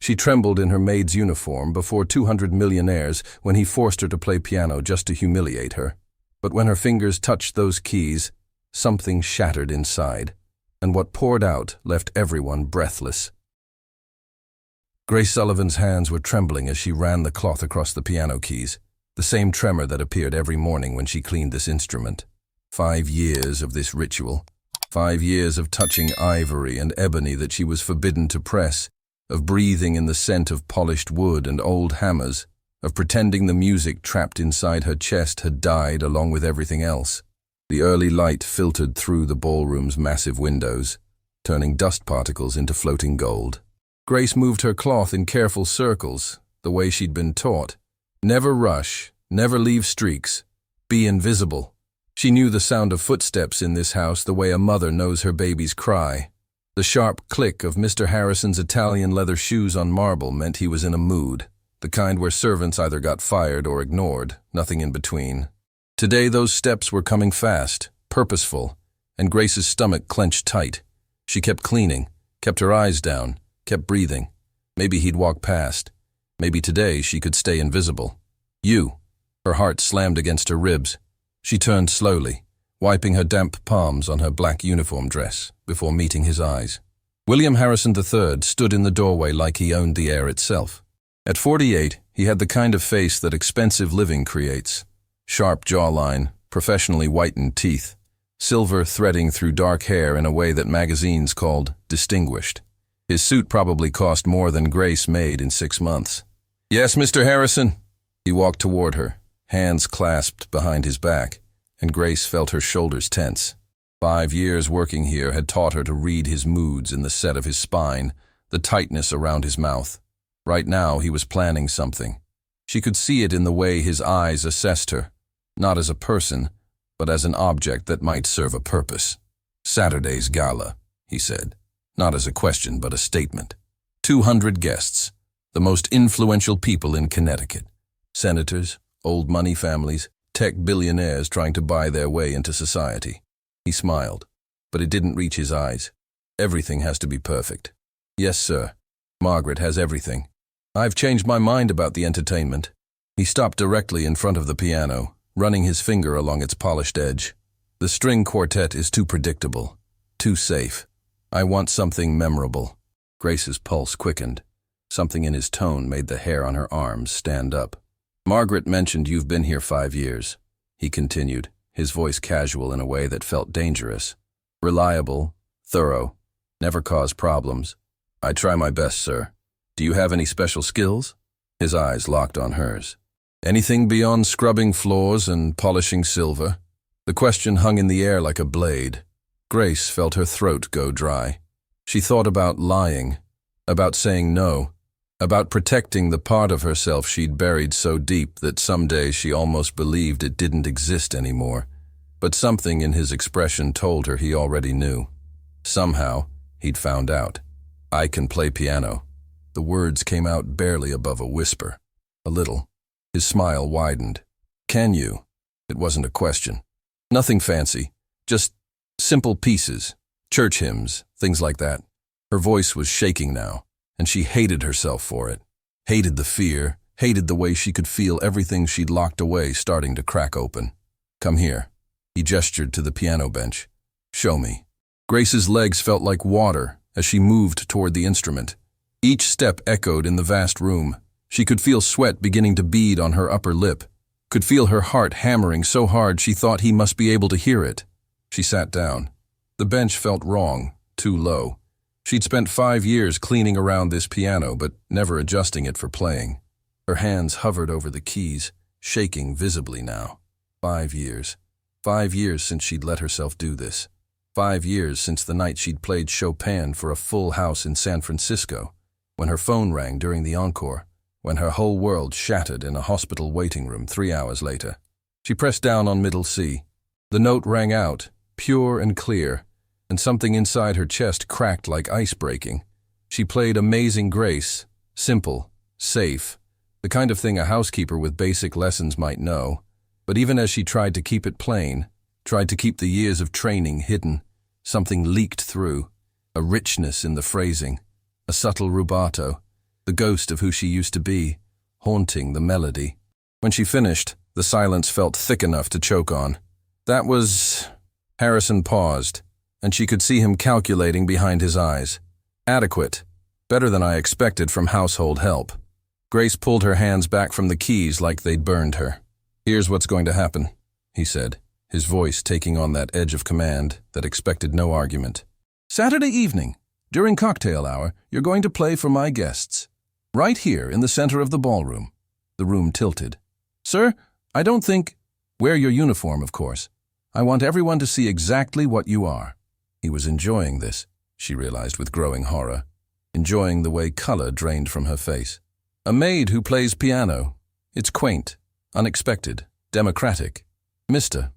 She trembled in her maid's uniform before 200 millionaires when he forced her to play piano just to humiliate her. But when her fingers touched those keys, something shattered inside, and what poured out left everyone breathless. Grace Sullivan's hands were trembling as she ran the cloth across the piano keys, the same tremor that appeared every morning when she cleaned this instrument. 5 years of this ritual. 5 years of touching ivory and ebony that she was forbidden to press, of breathing in the scent of polished wood and old hammers, of pretending the music trapped inside her chest had died along with everything else. The early light filtered through the ballroom's massive windows, turning dust particles into floating gold. Grace moved her cloth in careful circles, the way she'd been taught. Never rush, never leave streaks, be invisible. She knew the sound of footsteps in this house the way a mother knows her baby's cry. The sharp click of Mr. Harrison's Italian leather shoes on marble meant he was in a mood, the kind where servants either got fired or ignored, nothing in between. Today those steps were coming fast, purposeful, and Grace's stomach clenched tight. She kept cleaning, kept her eyes down, kept breathing. Maybe he'd walk past. Maybe today she could stay invisible. You. Her heart slammed against her ribs. She turned slowly, wiping her damp palms on her black uniform dress before meeting his eyes. William Harrison III stood in the doorway like he owned the air itself. At 48, he had the kind of face that expensive living creates. Sharp jawline, professionally whitened teeth, silver threading through dark hair in a way that magazines called distinguished. His suit probably cost more than Grace made in 6 months. "Yes, Mr. Harrison?" He walked toward her, hands clasped behind his back, and Grace felt her shoulders tense. 5 years working here had taught her to read his moods in the set of his spine, the tightness around his mouth. Right now he was planning something. She could see it in the way his eyes assessed her, not as a person, but as an object that might serve a purpose. "Saturday's gala," he said, not as a question but a statement. 200 guests, the most influential people in Connecticut. Senators, old money families, tech billionaires trying to buy their way into society. He smiled, but it didn't reach his eyes. "Everything has to be perfect." "Yes, sir. Margaret has everything." "I've changed my mind about the entertainment." He stopped directly in front of the piano, running his finger along its polished edge. "The string quartet is too predictable, too safe. I want something memorable." Grace's pulse quickened. Something in his tone made the hair on her arms stand up. "Margaret mentioned you've been here 5 years," he continued, his voice casual in a way that felt dangerous. "Reliable, thorough, never cause problems. I try my best, sir. Do you have any special skills?" His eyes locked on hers. "Anything beyond scrubbing floors and polishing silver?" The question hung in the air like a blade. Grace felt her throat go dry. She thought about lying, about saying no, about protecting the part of herself she'd buried so deep that some days she almost believed it didn't exist anymore. But something in his expression told her he already knew. Somehow, he'd found out. "I can play piano." The words came out barely above a whisper. A little. His smile widened. "Can you?" It wasn't a question. "Nothing fancy. Just simple pieces. Church hymns, things like that." Her voice was shaking now, and she hated herself for it. Hated the fear, hated the way she could feel everything she'd locked away starting to crack open. "Come here." He gestured to the piano bench. "Show me." Grace's legs felt like water as she moved toward the instrument. Each step echoed in the vast room. She could feel sweat beginning to bead on her upper lip, could feel her heart hammering so hard she thought he must be able to hear it. She sat down. The bench felt wrong, too low. She'd spent 5 years cleaning around this piano, but never adjusting it for playing. Her hands hovered over the keys, shaking visibly now. 5 years. 5 years since she'd let herself do this. 5 years since the night she'd played Chopin for a full house in San Francisco, when her phone rang during the encore, when her whole world shattered in a hospital waiting room 3 hours later. She pressed down on middle C. The note rang out, pure and clear, and something inside her chest cracked like ice breaking. She played Amazing Grace, simple, safe, the kind of thing a housekeeper with basic lessons might know. But even as she tried to keep it plain, tried to keep the years of training hidden, something leaked through, a richness in the phrasing, a subtle rubato. the ghost of who she used to be, haunting the melody. When she finished, the silence felt thick enough to choke on. That was... Harrison paused, and she could see him calculating behind his eyes. Adequate. Better than I expected from household help. Grace pulled her hands back from the keys like they'd burned her. "Here's what's going to happen," he said, his voice taking on that edge of command that expected no argument. "Saturday evening, during cocktail hour, you're going to play for my guests. Right here in the center of the ballroom." The room tilted. "Sir, I don't think—" "Wear your uniform, of course. I want everyone to see exactly what you are." He was enjoying this, she realized with growing horror, enjoying the way color drained from her face. "A maid who plays piano. It's quaint, unexpected, democratic. Mr.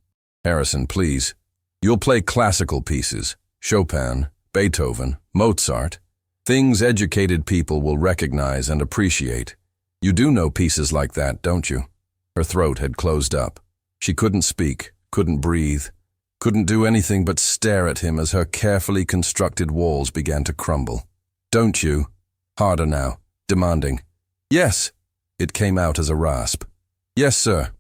Harrison, please. You'll play classical pieces, Chopin, Beethoven, Mozart, things educated people will recognize and appreciate. You do know pieces like that, don't you?" Her throat had closed up. She couldn't speak, couldn't breathe, couldn't do anything but stare at him as her carefully constructed walls began to crumble. "Don't you?" Harder now, demanding. "Yes." It came out as a rasp. "Yes, sir."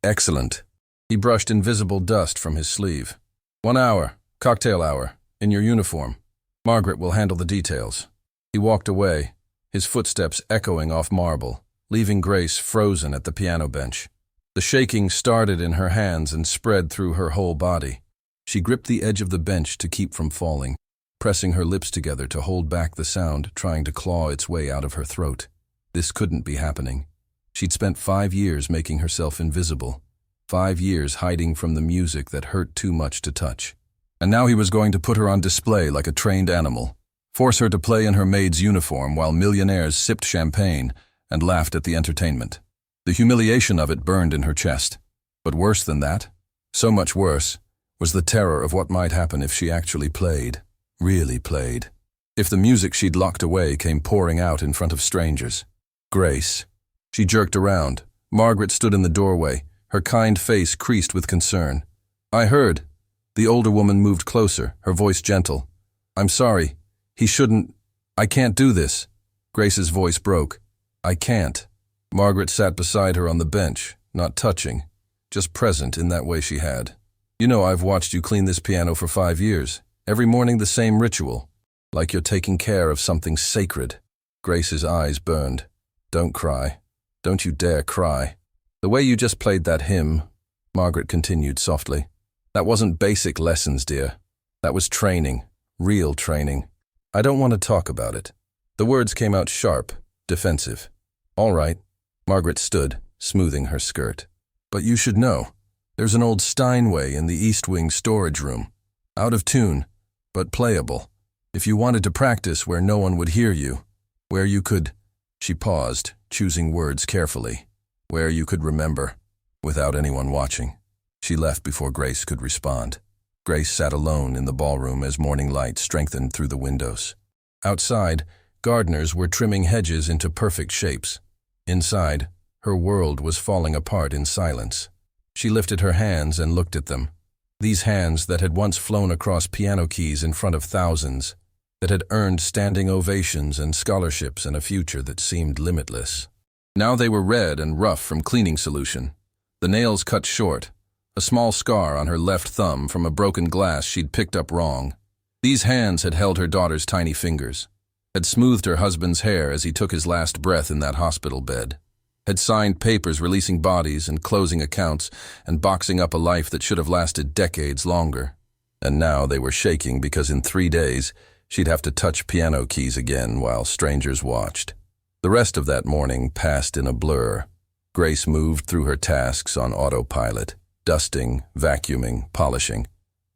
"Excellent." He brushed invisible dust from his sleeve. 1 hour, cocktail hour, in your uniform. Margaret will handle the details." He walked away, his footsteps echoing off marble, leaving Grace frozen at the piano bench. The shaking started in her hands and spread through her whole body. She gripped the edge of the bench to keep from falling, pressing her lips together to hold back the sound trying to claw its way out of her throat. This couldn't be happening. She'd spent 5 years making herself invisible, 5 years hiding from the music that hurt too much to touch. And now he was going to put her on display like a trained animal, force her to play in her maid's uniform while millionaires sipped champagne and laughed at the entertainment. The humiliation of it burned in her chest. But worse than that, so much worse, was the terror of what might happen if she actually played, really played. If the music she'd locked away came pouring out in front of strangers. Grace. She jerked around. Margaret stood in the doorway, her kind face creased with concern. "I heard." The older woman moved closer, her voice gentle. "I'm sorry. He shouldn't. I can't do this." Grace's voice broke. "I can't." Margaret sat beside her on the bench, not touching, just present in that way she had. "You know I've watched you clean this piano for 5 years. Every morning the same ritual, like you're taking care of something sacred." Grace's eyes burned. "Don't cry. Don't you dare cry. The way you just played that hymn," Margaret continued softly, "that wasn't basic lessons, dear. That was training, real training. I don't want to talk about it." The words came out sharp, defensive. "All right." Margaret stood, smoothing her skirt. "But you should know. There's an old Steinway in the East Wing storage room. Out of tune, but playable. If you wanted to practice where no one would hear you, where you could—" She paused, choosing words carefully. "Where you could remember, without anyone watching." She left before Grace could respond. Grace sat alone in the ballroom as morning light strengthened through the windows. Outside, gardeners were trimming hedges into perfect shapes. Inside, her world was falling apart in silence. She lifted her hands and looked at them. These hands that had once flown across piano keys in front of thousands, that had earned standing ovations and scholarships and a future that seemed limitless. Now they were red and rough from cleaning solution, the nails cut short, a small scar on her left thumb from a broken glass she'd picked up wrong. These hands had held her daughter's tiny fingers, had smoothed her husband's hair as he took his last breath in that hospital bed, had signed papers releasing bodies and closing accounts and boxing up a life that should have lasted decades longer. And now they were shaking because in 3 days she'd have to touch piano keys again while strangers watched. The rest of that morning passed in a blur. Grace moved through her tasks on autopilot, dusting, vacuuming, polishing.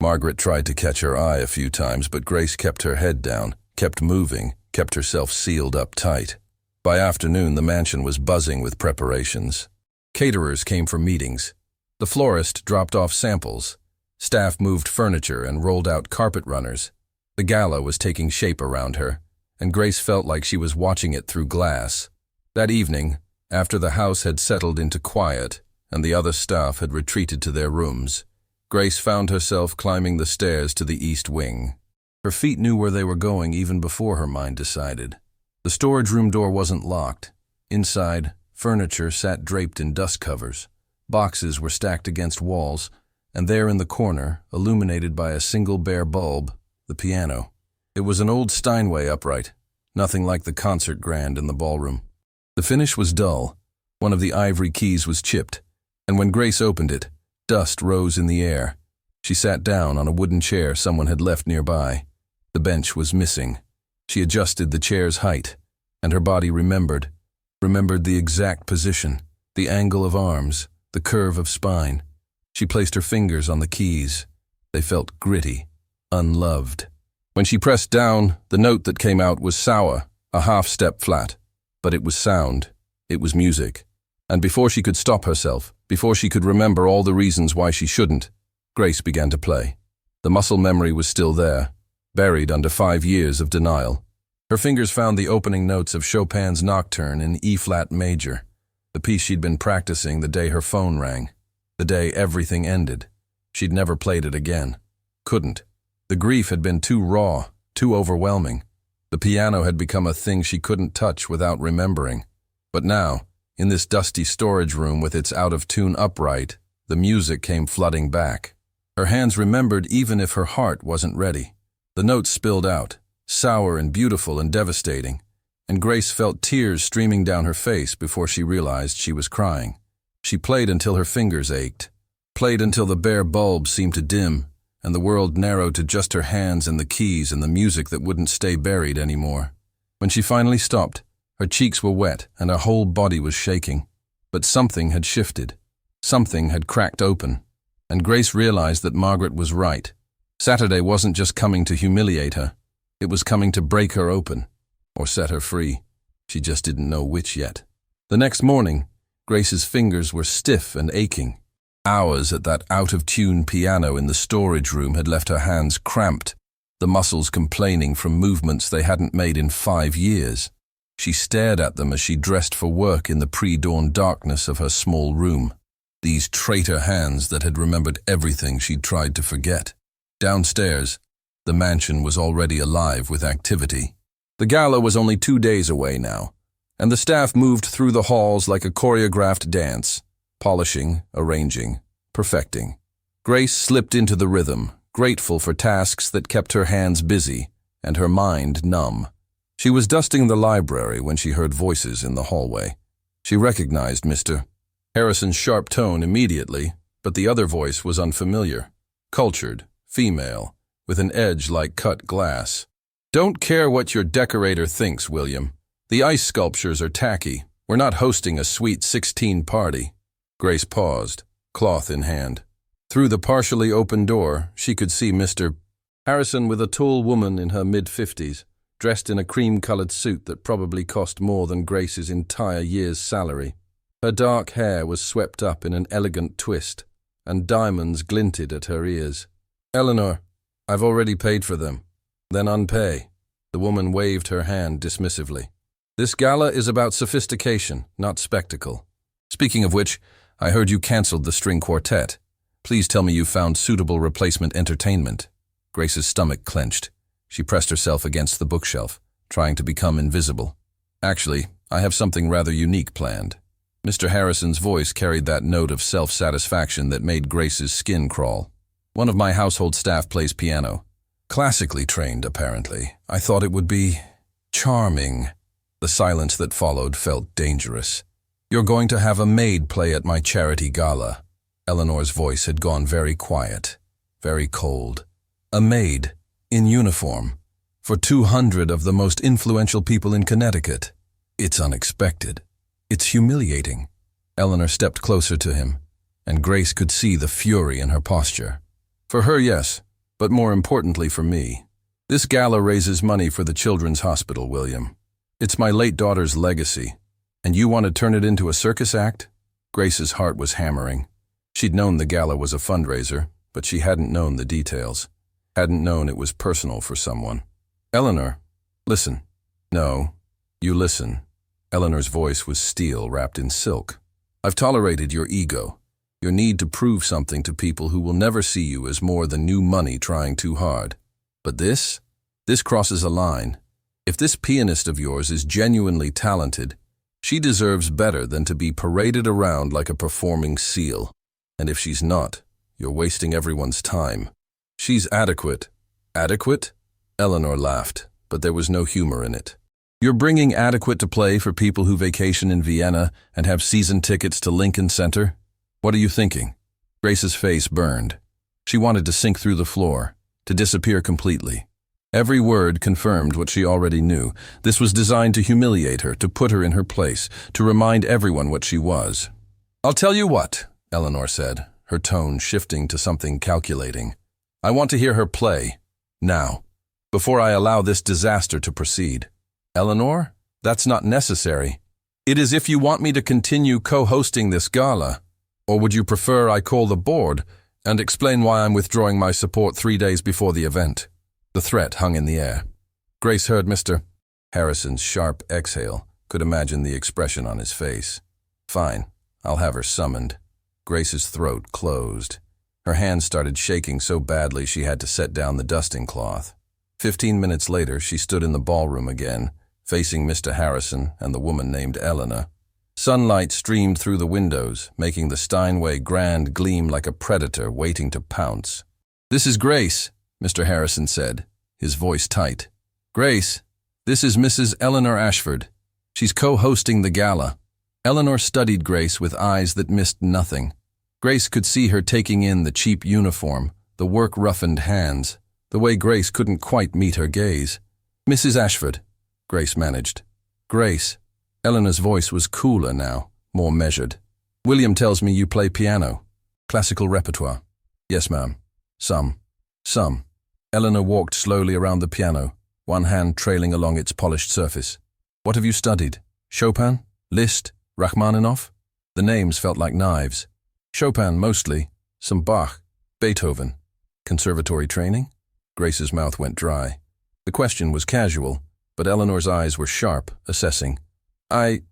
Margaret tried to catch her eye a few times, but Grace kept her head down, kept moving, kept herself sealed up tight. By afternoon, the mansion was buzzing with preparations. Caterers came for meetings. The florist dropped off samples. Staff moved furniture and rolled out carpet runners. The gala was taking shape around her, and Grace felt like she was watching it through glass. That evening, after the house had settled into quiet and the other staff had retreated to their rooms, Grace found herself climbing the stairs to the East Wing. Her feet knew where they were going even before her mind decided. The storage room door wasn't locked. Inside, furniture sat draped in dust covers. Boxes were stacked against walls, and there in the corner, illuminated by a single bare bulb, the piano. It was an old Steinway upright, nothing like the concert grand in the ballroom. The finish was dull. One of the ivory keys was chipped, and when Grace opened it, dust rose in the air. She sat down on a wooden chair someone had left nearby. The bench was missing. She adjusted the chair's height, and her body remembered the exact position, the angle of arms, the curve of spine. She placed her fingers on the keys. They felt gritty, unloved. When she pressed down, the note that came out was sour, a half-step flat. But it was sound. It was music. And before she could stop herself, before she could remember all the reasons why she shouldn't, Grace began to play. The muscle memory was still there, buried under 5 years of denial. Her fingers found the opening notes of Chopin's Nocturne in E-flat major, the piece she'd been practicing the day her phone rang, the day everything ended. She'd never played it again. Couldn't. The grief had been too raw, too overwhelming. The piano had become a thing she couldn't touch without remembering. But now, in this dusty storage room with its out-of-tune upright, the music came flooding back. Her hands remembered even if her heart wasn't ready. The notes spilled out, sour and beautiful and devastating, and Grace felt tears streaming down her face before she realized she was crying. She played until her fingers ached, played until the bare bulb seemed to dim, and the world narrowed to just her hands and the keys and the music that wouldn't stay buried anymore. When she finally stopped, her cheeks were wet and her whole body was shaking. But something had shifted. Something had cracked open. And Grace realized that Margaret was right. Saturday wasn't just coming to humiliate her. It was coming to break her open, or set her free. She just didn't know which yet. The next morning, Grace's fingers were stiff and aching. Hours at that out-of-tune piano in the storage room had left her hands cramped, the muscles complaining from movements they hadn't made in 5 years. She stared at them as she dressed for work in the pre-dawn darkness of her small room. These traitor hands that had remembered everything she'd tried to forget. Downstairs, the mansion was already alive with activity. The gala was only 2 days away now, and the staff moved through the halls like a choreographed dance, polishing, arranging, perfecting. Grace slipped into the rhythm, grateful for tasks that kept her hands busy and her mind numb. She was dusting the library when she heard voices in the hallway. She recognized Mr. Harrison's sharp tone immediately, but the other voice was unfamiliar. Cultured, female, with an edge like cut glass. "Don't care what your decorator thinks, William. The ice sculptures are tacky. We're not hosting a sweet 16 party." Grace paused, cloth in hand. Through the partially open door, she could see Mr. Harrison with a tall woman in her mid-50s, dressed in a cream-colored suit that probably cost more than Grace's entire year's salary. Her dark hair was swept up in an elegant twist, and diamonds glinted at her ears. "Eleanor, I've already paid for them." "Then unpay." The woman waved her hand dismissively. "This gala is about sophistication, not spectacle. Speaking of which, I heard you canceled the string quartet. Please tell me you found suitable replacement entertainment." Grace's stomach clenched. She pressed herself against the bookshelf, trying to become invisible. "Actually, I have something rather unique planned." Mr. Harrison's voice carried that note of self-satisfaction that made Grace's skin crawl. "One of my household staff plays piano. Classically trained, apparently. I thought it would be charming." The silence that followed felt dangerous. "You're going to have a maid play at my charity gala." Eleanor's voice had gone very quiet, very cold. "A maid, in uniform, for 200 of the most influential people in Connecticut. It's unexpected. It's humiliating." Eleanor stepped closer to him, and Grace could see the fury in her posture. "For her, yes, but more importantly for me. This gala raises money for the Children's Hospital, William. It's my late daughter's legacy, and you want to turn it into a circus act?" Grace's heart was hammering. She'd known the gala was a fundraiser, but she hadn't known the details. Hadn't known it was personal for someone. "Eleanor, listen." "No, you listen." Eleanor's voice was steel wrapped in silk. "I've tolerated your ego, your need to prove something to people who will never see you as more than new money trying too hard. But this crosses a line. If this pianist of yours is genuinely talented, she deserves better than to be paraded around like a performing seal. And if she's not, you're wasting everyone's time. She's adequate. Adequate? Eleanor laughed, but there was no humor in it. You're bringing adequate to play for people who vacation in Vienna and have season tickets to Lincoln Center? What are you thinking? Grace's face burned. She wanted to sink through the floor, to disappear completely. Every word confirmed what she already knew. This was designed to humiliate her, to put her in her place, to remind everyone what she was. I'll tell you what, Eleanor said, her tone shifting to something calculating. I want to hear her play, now, before I allow this disaster to proceed. Eleanor, that's not necessary. It is if you want me to continue co-hosting this gala. Or would you prefer I call the board and explain why I'm withdrawing my support 3 days before the event? The threat hung in the air. Grace heard Mr. Harrison's sharp exhale, could imagine the expression on his face. Fine, I'll have her summoned. Grace's throat closed. Her hands started shaking so badly she had to set down the dusting cloth. 15 minutes later, she stood in the ballroom again, facing Mr. Harrison and the woman named Eleanor. Sunlight streamed through the windows, making the Steinway Grand gleam like a predator waiting to pounce. This is Grace, Mr. Harrison said, his voice tight. Grace, this is Mrs. Eleanor Ashford. She's co-hosting the gala. Eleanor studied Grace with eyes that missed nothing. Grace could see her taking in the cheap uniform, the work-roughened hands, the way Grace couldn't quite meet her gaze. Mrs. Ashford, Grace managed. Grace. Eleanor's voice was cooler now, more measured. William tells me you play piano. Classical repertoire. Yes, ma'am. Some. Eleanor walked slowly around the piano, one hand trailing along its polished surface. What have you studied? Chopin? Liszt? Rachmaninoff? The names felt like knives. Chopin mostly, some Bach, Beethoven. Conservatory training? Grace's mouth went dry. The question was casual, but Eleanor's eyes were sharp, assessing. I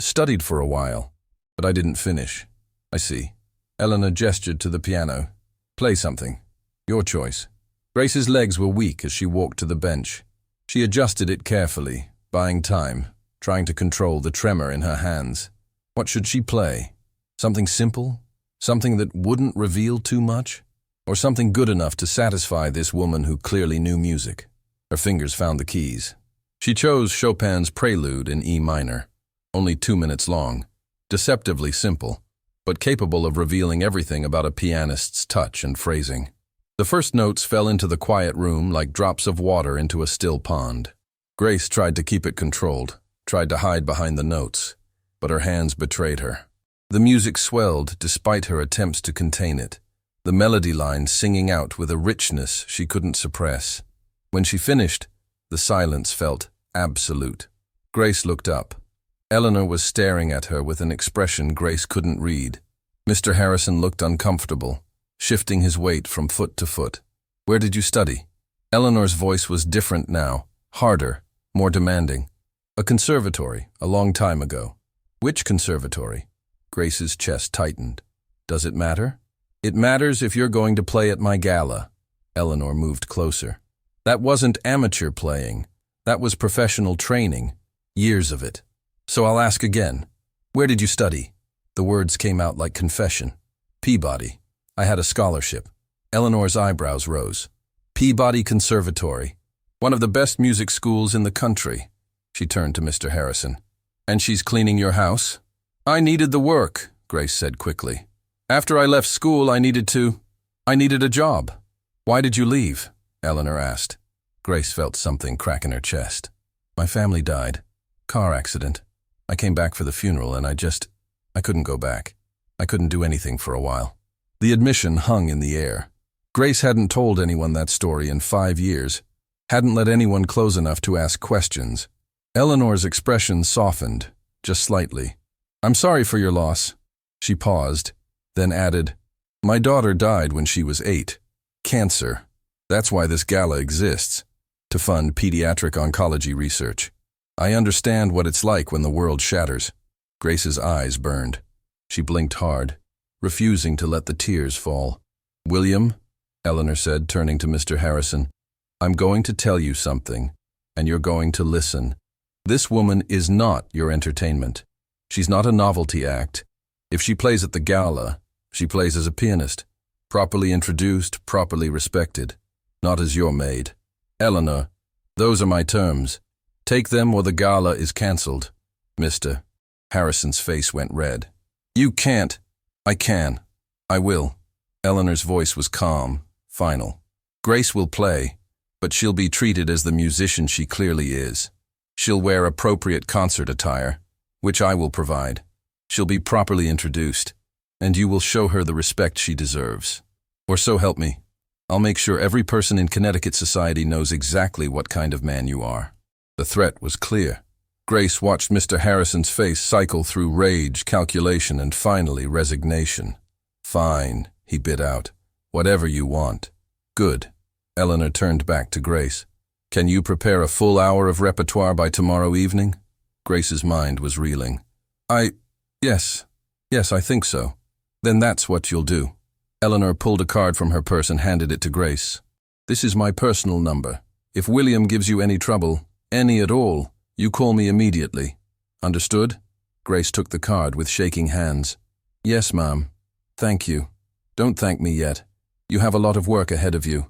studied for a while, but I didn't finish. I see. Eleanor gestured to the piano. Play something. Your choice. Grace's legs were weak as she walked to the bench. She adjusted it carefully, buying time, trying to control the tremor in her hands. What should she play? Something simple? Something that wouldn't reveal too much? Or something good enough to satisfy this woman who clearly knew music? Her fingers found the keys. She chose Chopin's Prelude in E minor, only 2 minutes long, deceptively simple, but capable of revealing everything about a pianist's touch and phrasing. The first notes fell into the quiet room like drops of water into a still pond. Grace tried to keep it controlled, tried to hide behind the notes, but her hands betrayed her. The music swelled despite her attempts to contain it, the melody line singing out with a richness she couldn't suppress. When she finished, the silence felt absolute. Grace looked up. Eleanor was staring at her with an expression Grace couldn't read. Mr. Harrison looked uncomfortable, shifting his weight from foot to foot. Where did you study? Eleanor's voice was different now, harder, more demanding. A conservatory, a long time ago. Which conservatory? Grace's chest tightened. Does it matter? It matters if you're going to play at my gala. Eleanor moved closer. That wasn't amateur playing. That was professional training. Years of it. So I'll ask again. Where did you study? The words came out like confession. Peabody. I had a scholarship. Eleanor's eyebrows rose. Peabody Conservatory. One of the best music schools in the country. She turned to Mr. Harrison. And she's cleaning your house? I needed the work, Grace said quickly. After I left school, I needed a job. Why did you leave? Eleanor asked. Grace felt something crack in her chest. My family died. Car accident. I came back for the funeral and I couldn't go back. I couldn't do anything for a while. The admission hung in the air. Grace hadn't told anyone that story in 5 years, hadn't let anyone close enough to ask questions. Eleanor's expression softened, just slightly. I'm sorry for your loss. She paused, then added, My daughter died when she was 8. Cancer. That's why this gala exists, to fund pediatric oncology research. I understand what it's like when the world shatters. Grace's eyes burned. She blinked hard, refusing to let the tears fall. William, Eleanor said, turning to Mr. Harrison, I'm going to tell you something. and you're going to listen. This woman is not your entertainment. She's not a novelty act. If she plays at the gala, she plays as a pianist, properly introduced, properly respected, not as your maid. Eleanor, those are my terms. Take them or the gala is cancelled. Mr. Harrison's face went red. You can't. I can. I will. Eleanor's voice was calm, final. Grace will play, but she'll be treated as the musician she clearly is. She'll wear appropriate concert attire, which I will provide. She'll be properly introduced, and you will show her the respect she deserves. Or so help me. I'll make sure every person in Connecticut society knows exactly what kind of man you are. The threat was clear. Grace watched Mr. Harrison's face cycle through rage, calculation, and finally resignation. Fine, he bit out. Whatever you want. Good. Eleanor turned back to Grace. Can you prepare a full hour of repertoire by tomorrow evening? Grace's mind was reeling. Yes, I think so. Then that's what you'll do. Eleanor pulled a card from her purse and handed it to Grace. This is my personal number. If William gives you any trouble, any at all, you call me immediately. Understood? Grace took the card with shaking hands. Yes, ma'am. Thank you. Don't thank me yet. You have a lot of work ahead of you.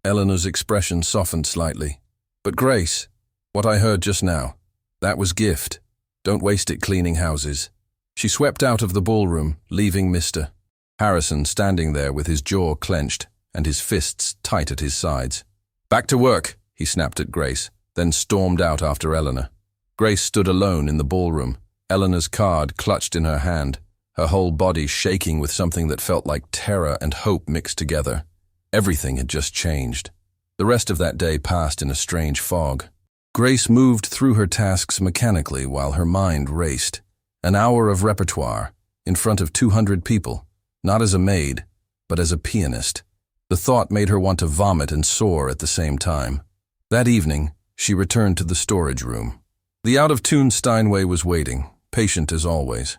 Eleanor's expression softened slightly. But Grace, what I heard just now, that was gift. Don't waste it cleaning houses. She swept out of the ballroom, leaving Mr. Harrison standing there with his jaw clenched and his fists tight at his sides. Back to work, he snapped at Grace, then stormed out after Eleanor. Grace stood alone in the ballroom, Eleanor's card clutched in her hand, her whole body shaking with something that felt like terror and hope mixed together. Everything had just changed. The rest of that day passed in a strange fog. Grace moved through her tasks mechanically while her mind raced. An hour of repertoire, in front of 200 people, not as a maid, but as a pianist. The thought made her want to vomit and soar at the same time. That evening, she returned to the storage room. The out-of-tune Steinway was waiting, patient as always.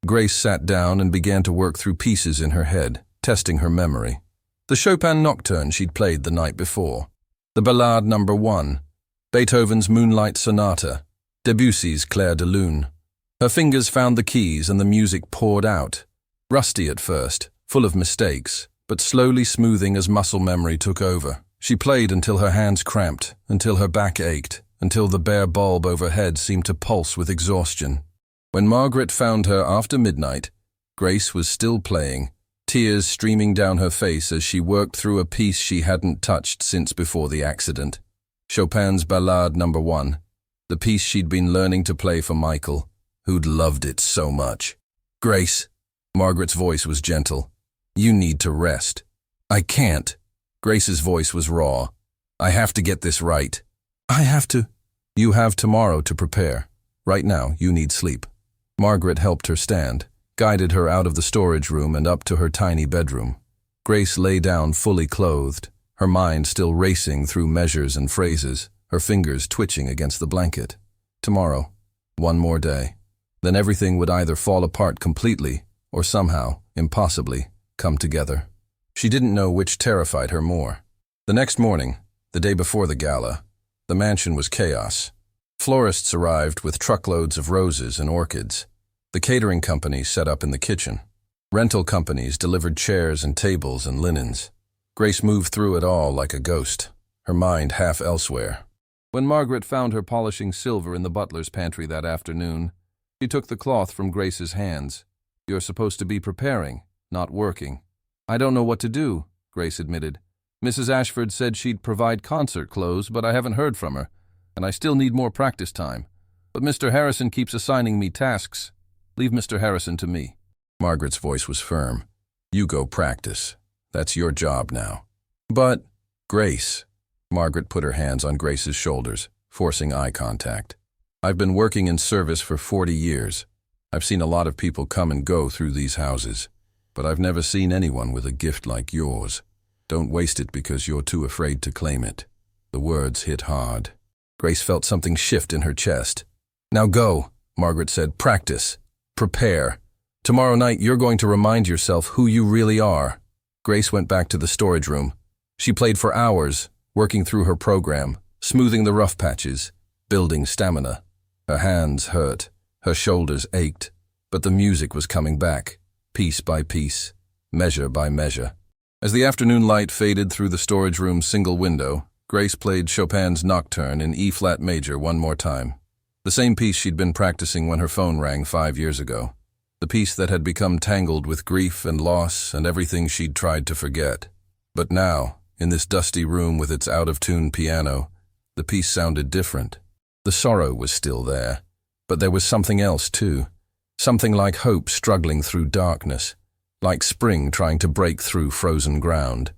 Grace sat down and began to work through pieces in her head, testing her memory. The Chopin Nocturne she'd played the night before, the Ballade No. 1, Beethoven's Moonlight Sonata, Debussy's Clair de Lune. Her fingers found the keys and the music poured out, rusty at first, full of mistakes, but slowly smoothing as muscle memory took over. She played until her hands cramped, until her back ached, until the bare bulb overhead seemed to pulse with exhaustion. When Margaret found her after midnight, Grace was still playing, tears streaming down her face as she worked through a piece she hadn't touched since before the accident. Chopin's Ballade No. 1, the piece she'd been learning to play for Michael, who'd loved it so much. Grace, Margaret's voice was gentle. You need to rest. I can't. Grace's voice was raw. I have to get this right. I have to. You have tomorrow to prepare. Right now, you need sleep. Margaret helped her stand, guided her out of the storage room and up to her tiny bedroom. Grace lay down fully clothed, her mind still racing through measures and phrases, her fingers twitching against the blanket. Tomorrow, one more day. Then everything would either fall apart completely or somehow, impossibly, come together. She didn't know which terrified her more. The next morning, the day before the gala, the mansion was chaos. Florists arrived with truckloads of roses and orchids. The catering company set up in the kitchen. Rental companies delivered chairs and tables and linens. Grace moved through it all like a ghost, her mind half elsewhere. When Margaret found her polishing silver in the butler's pantry that afternoon, she took the cloth from Grace's hands. You're supposed to be preparing, not working. I don't know what to do, Grace admitted. Mrs. Ashford said she'd provide concert clothes, but I haven't heard from her, and I still need more practice time. But Mr. Harrison keeps assigning me tasks. Leave Mr. Harrison to me. Margaret's voice was firm. You go practice. That's your job now. But, Grace. Margaret put her hands on Grace's shoulders, forcing eye contact. I've been working in service for 40 years. I've seen a lot of people come and go through these houses, but I've never seen anyone with a gift like yours. Don't waste it because you're too afraid to claim it. The words hit hard. Grace felt something shift in her chest. Now go, Margaret said. Practice. Prepare. Tomorrow night you're going to remind yourself who you really are. Grace went back to the storage room. She played for hours, working through her program, smoothing the rough patches, building stamina. Her hands hurt, her shoulders ached, but the music was coming back, piece by piece, measure by measure. As the afternoon light faded through the storage room's single window, Grace played Chopin's Nocturne in E-flat major one more time. The same piece she'd been practicing when her phone rang 5 years ago. The piece that had become tangled with grief and loss and everything she'd tried to forget. But now, in this dusty room with its out-of-tune piano, the piece sounded different. The sorrow was still there, but there was something else too. Something like hope struggling through darkness, like spring trying to break through frozen ground.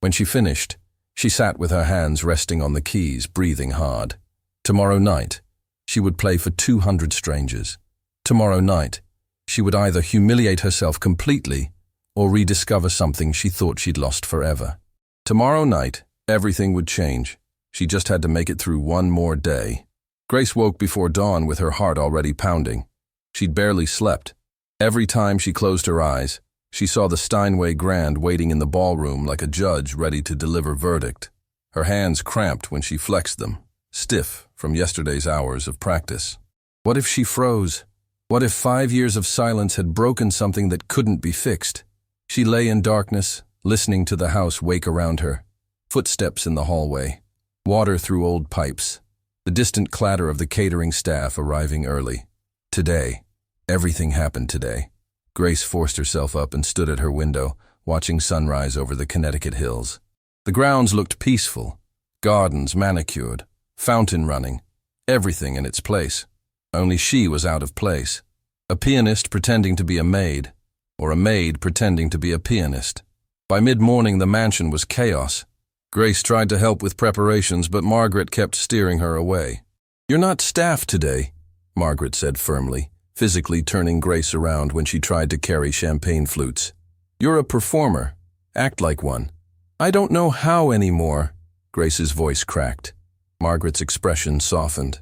When she finished, she sat with her hands resting on the keys, breathing hard. Tomorrow night, she would play for 200 strangers. Tomorrow night, she would either humiliate herself completely or rediscover something she thought she'd lost forever. Tomorrow night, everything would change. She just had to make it through one more day. Grace woke before dawn with her heart already pounding. She'd barely slept. Every time she closed her eyes, she saw the Steinway Grand waiting in the ballroom like a judge ready to deliver verdict. Her hands cramped when she flexed them, stiff from yesterday's hours of practice. What if she froze? What if 5 years of silence had broken something that couldn't be fixed? She lay in darkness, listening to the house wake around her. Footsteps in the hallway, water through old pipes, the distant clatter of the catering staff arriving early. Today, everything happened today. Grace forced herself up and stood at her window, watching sunrise over the Connecticut hills. The grounds looked peaceful, gardens manicured, fountain running, everything in its place. Only she was out of place. A pianist pretending to be a maid, or a maid pretending to be a pianist. By mid-morning, the mansion was chaos. Grace tried to help with preparations, but Margaret kept steering her away. "You're not staff today," Margaret said firmly, physically turning Grace around when she tried to carry champagne flutes. "You're a performer. Act like one." "I don't know how anymore," Grace's voice cracked. Margaret's expression softened.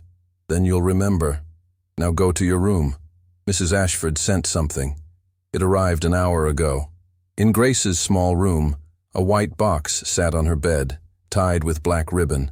"Then you'll remember. Now go to your room. Mrs. Ashford sent something. It arrived an hour ago." In Grace's small room, a white box sat on her bed, tied with black ribbon.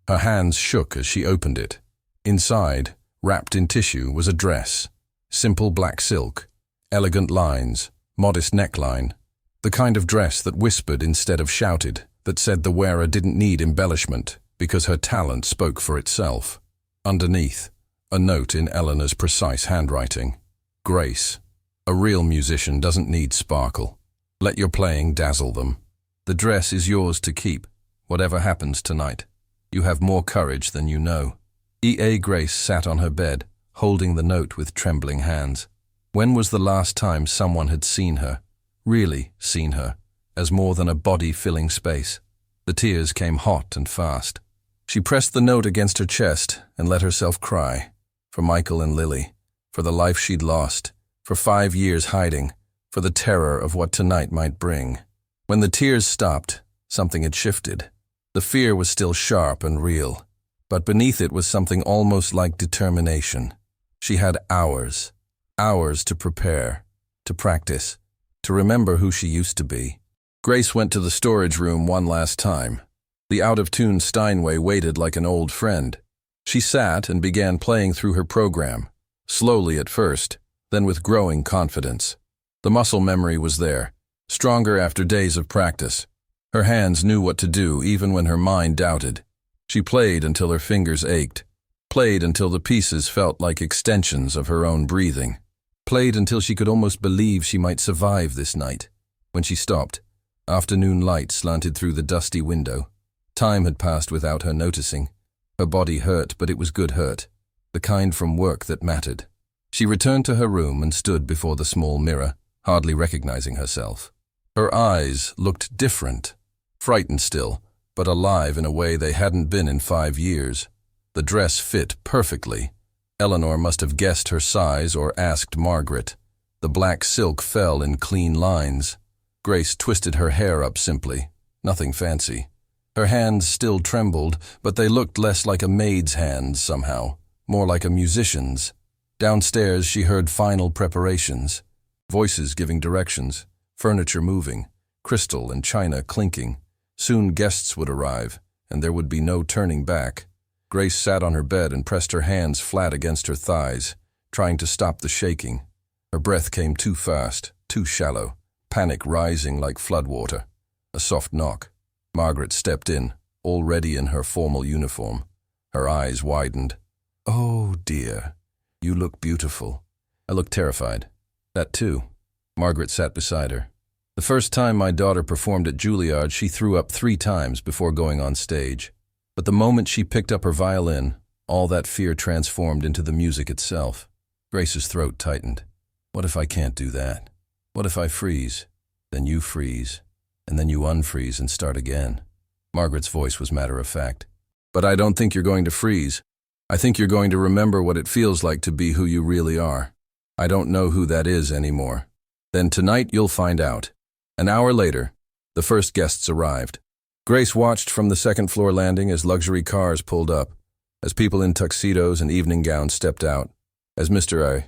Her hands shook as she opened it. Inside, wrapped in tissue, was a dress. Simple black silk, elegant lines, modest neckline. The kind of dress that whispered instead of shouted, that said the wearer didn't need embellishment because her talent spoke for itself. Underneath, a note in Eleanor's precise handwriting. "Grace, a real musician doesn't need sparkle. Let your playing dazzle them. The dress is yours to keep, whatever happens tonight. You have more courage than you know." E.A. Grace sat on her bed, holding the note with trembling hands. When was the last time someone had seen her, really seen her, as more than a body filling space? The tears came hot and fast. She pressed the note against her chest and let herself cry. For Michael and Lily, for the life she'd lost, for 5 years hiding, for the terror of what tonight might bring. When the tears stopped, something had shifted. The fear was still sharp and real, but beneath it was something almost like determination. She had hours to prepare, to practice, to remember who she used to be. Grace went to the storage room one last time. The out-of-tune Steinway waited like an old friend. She sat and began playing through her program, slowly at first, then with growing confidence. The muscle memory was there, stronger after days of practice. Her hands knew what to do even when her mind doubted. She played until her fingers ached, played until the pieces felt like extensions of her own breathing, played until she could almost believe she might survive this night. When she stopped, afternoon light slanted through the dusty window. Time had passed without her noticing. Her body hurt, but it was good hurt, the kind from work that mattered. She returned to her room and stood before the small mirror, hardly recognizing herself. Her eyes looked different, frightened still, but alive in a way they hadn't been in 5 years. The dress fit perfectly. Eleanor must have guessed her size or asked Margaret. The black silk fell in clean lines. Grace twisted her hair up simply, nothing fancy. Her hands still trembled, but they looked less like a maid's hands somehow, more like a musician's. Downstairs she heard final preparations, voices giving directions, furniture moving, crystal and china clinking. Soon guests would arrive, and there would be no turning back. Grace sat on her bed and pressed her hands flat against her thighs, trying to stop the shaking. Her breath came too fast, too shallow, panic rising like floodwater. A soft knock. Margaret stepped in, already in her formal uniform. Her eyes widened. "Oh, dear. You look beautiful." I looked terrified. "That too." Margaret sat beside her. "The first time my daughter performed at Juilliard, she threw up 3 times before going on stage. But the moment she picked up her violin, all that fear transformed into the music itself." Grace's throat tightened. "What if I can't do that? What if I freeze? Then you freeze, and then you unfreeze and start again." Margaret's voice was matter-of-fact. "But I don't think you're going to freeze. I think you're going to remember what it feels like to be who you really are. I don't know who that is anymore. Then tonight you'll find out." An hour later, the first guests arrived. Grace watched from the second-floor landing as luxury cars pulled up, as people in tuxedos and evening gowns stepped out, as Mr.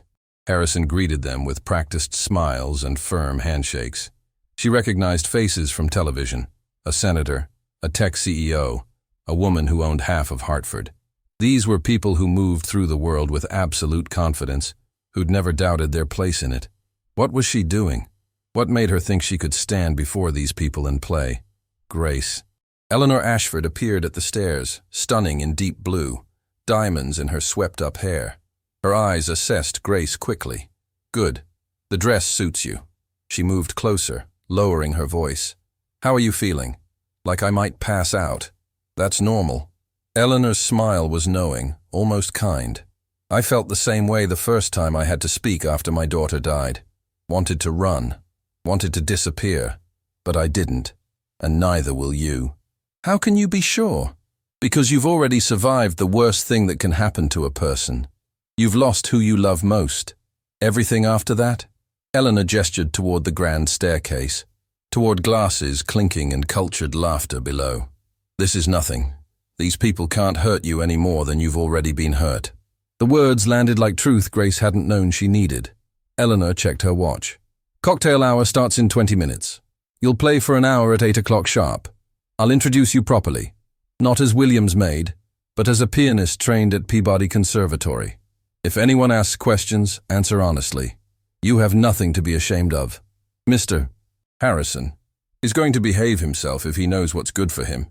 Harrison greeted them with practiced smiles and firm handshakes. She recognized faces from television: a senator, a tech CEO, a woman who owned half of Hartford. These were people who moved through the world with absolute confidence, who'd never doubted their place in it. What was she doing? What made her think she could stand before these people and play? Grace. Eleanor Ashford appeared at the stairs, stunning in deep blue, diamonds in her swept-up hair. Her eyes assessed Grace quickly. "Good. The dress suits you." She moved closer, lowering her voice. "How are you feeling? Like I might pass out?" "That's normal." Eleanor's smile was knowing, almost kind. "I felt the same way the first time I had to speak after my daughter died. Wanted to run. Wanted to disappear. But I didn't. And neither will you." "How can you be sure?" "Because you've already survived the worst thing that can happen to a person. You've lost who you love most. Everything after that?" Eleanor gestured toward the grand staircase, toward glasses clinking and cultured laughter below. "This is nothing. These people can't hurt you any more than you've already been hurt." The words landed like truth Grace hadn't known she needed. Eleanor checked her watch. "Cocktail hour starts in 20 minutes. You'll play for an hour at 8 o'clock sharp. I'll introduce you properly. Not as William's maid, but as a pianist trained at Peabody Conservatory. If anyone asks questions, answer honestly. You have nothing to be ashamed of. Mr. Harrison is going to behave himself if he knows what's good for him."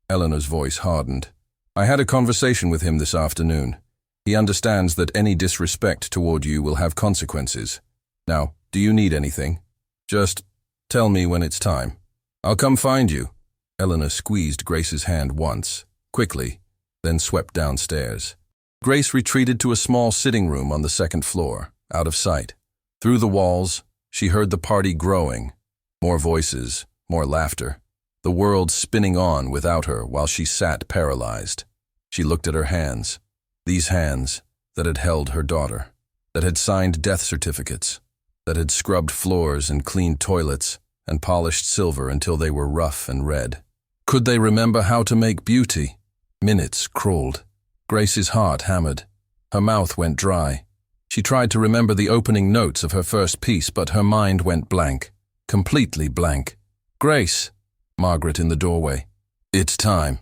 Eleanor's voice hardened. "I had a conversation with him this afternoon. He understands that any disrespect toward you will have consequences. Now, do you need anything? Just tell me when it's time. I'll come find you." Eleanor squeezed Grace's hand once, quickly, then swept downstairs. Grace retreated to a small sitting room on the second floor, out of sight. Through the walls, she heard the party growing. More voices, more laughter. The world spinning on without her while she sat paralyzed. She looked at her hands. These hands that had held her daughter, that had signed death certificates, that had scrubbed floors and cleaned toilets and polished silver until they were rough and red. Could they remember how to make beauty? Minutes crawled. Grace's heart hammered. Her mouth went dry. She tried to remember the opening notes of her first piece, but her mind went blank. Completely blank. "Grace!" Margaret in the doorway. "It's time."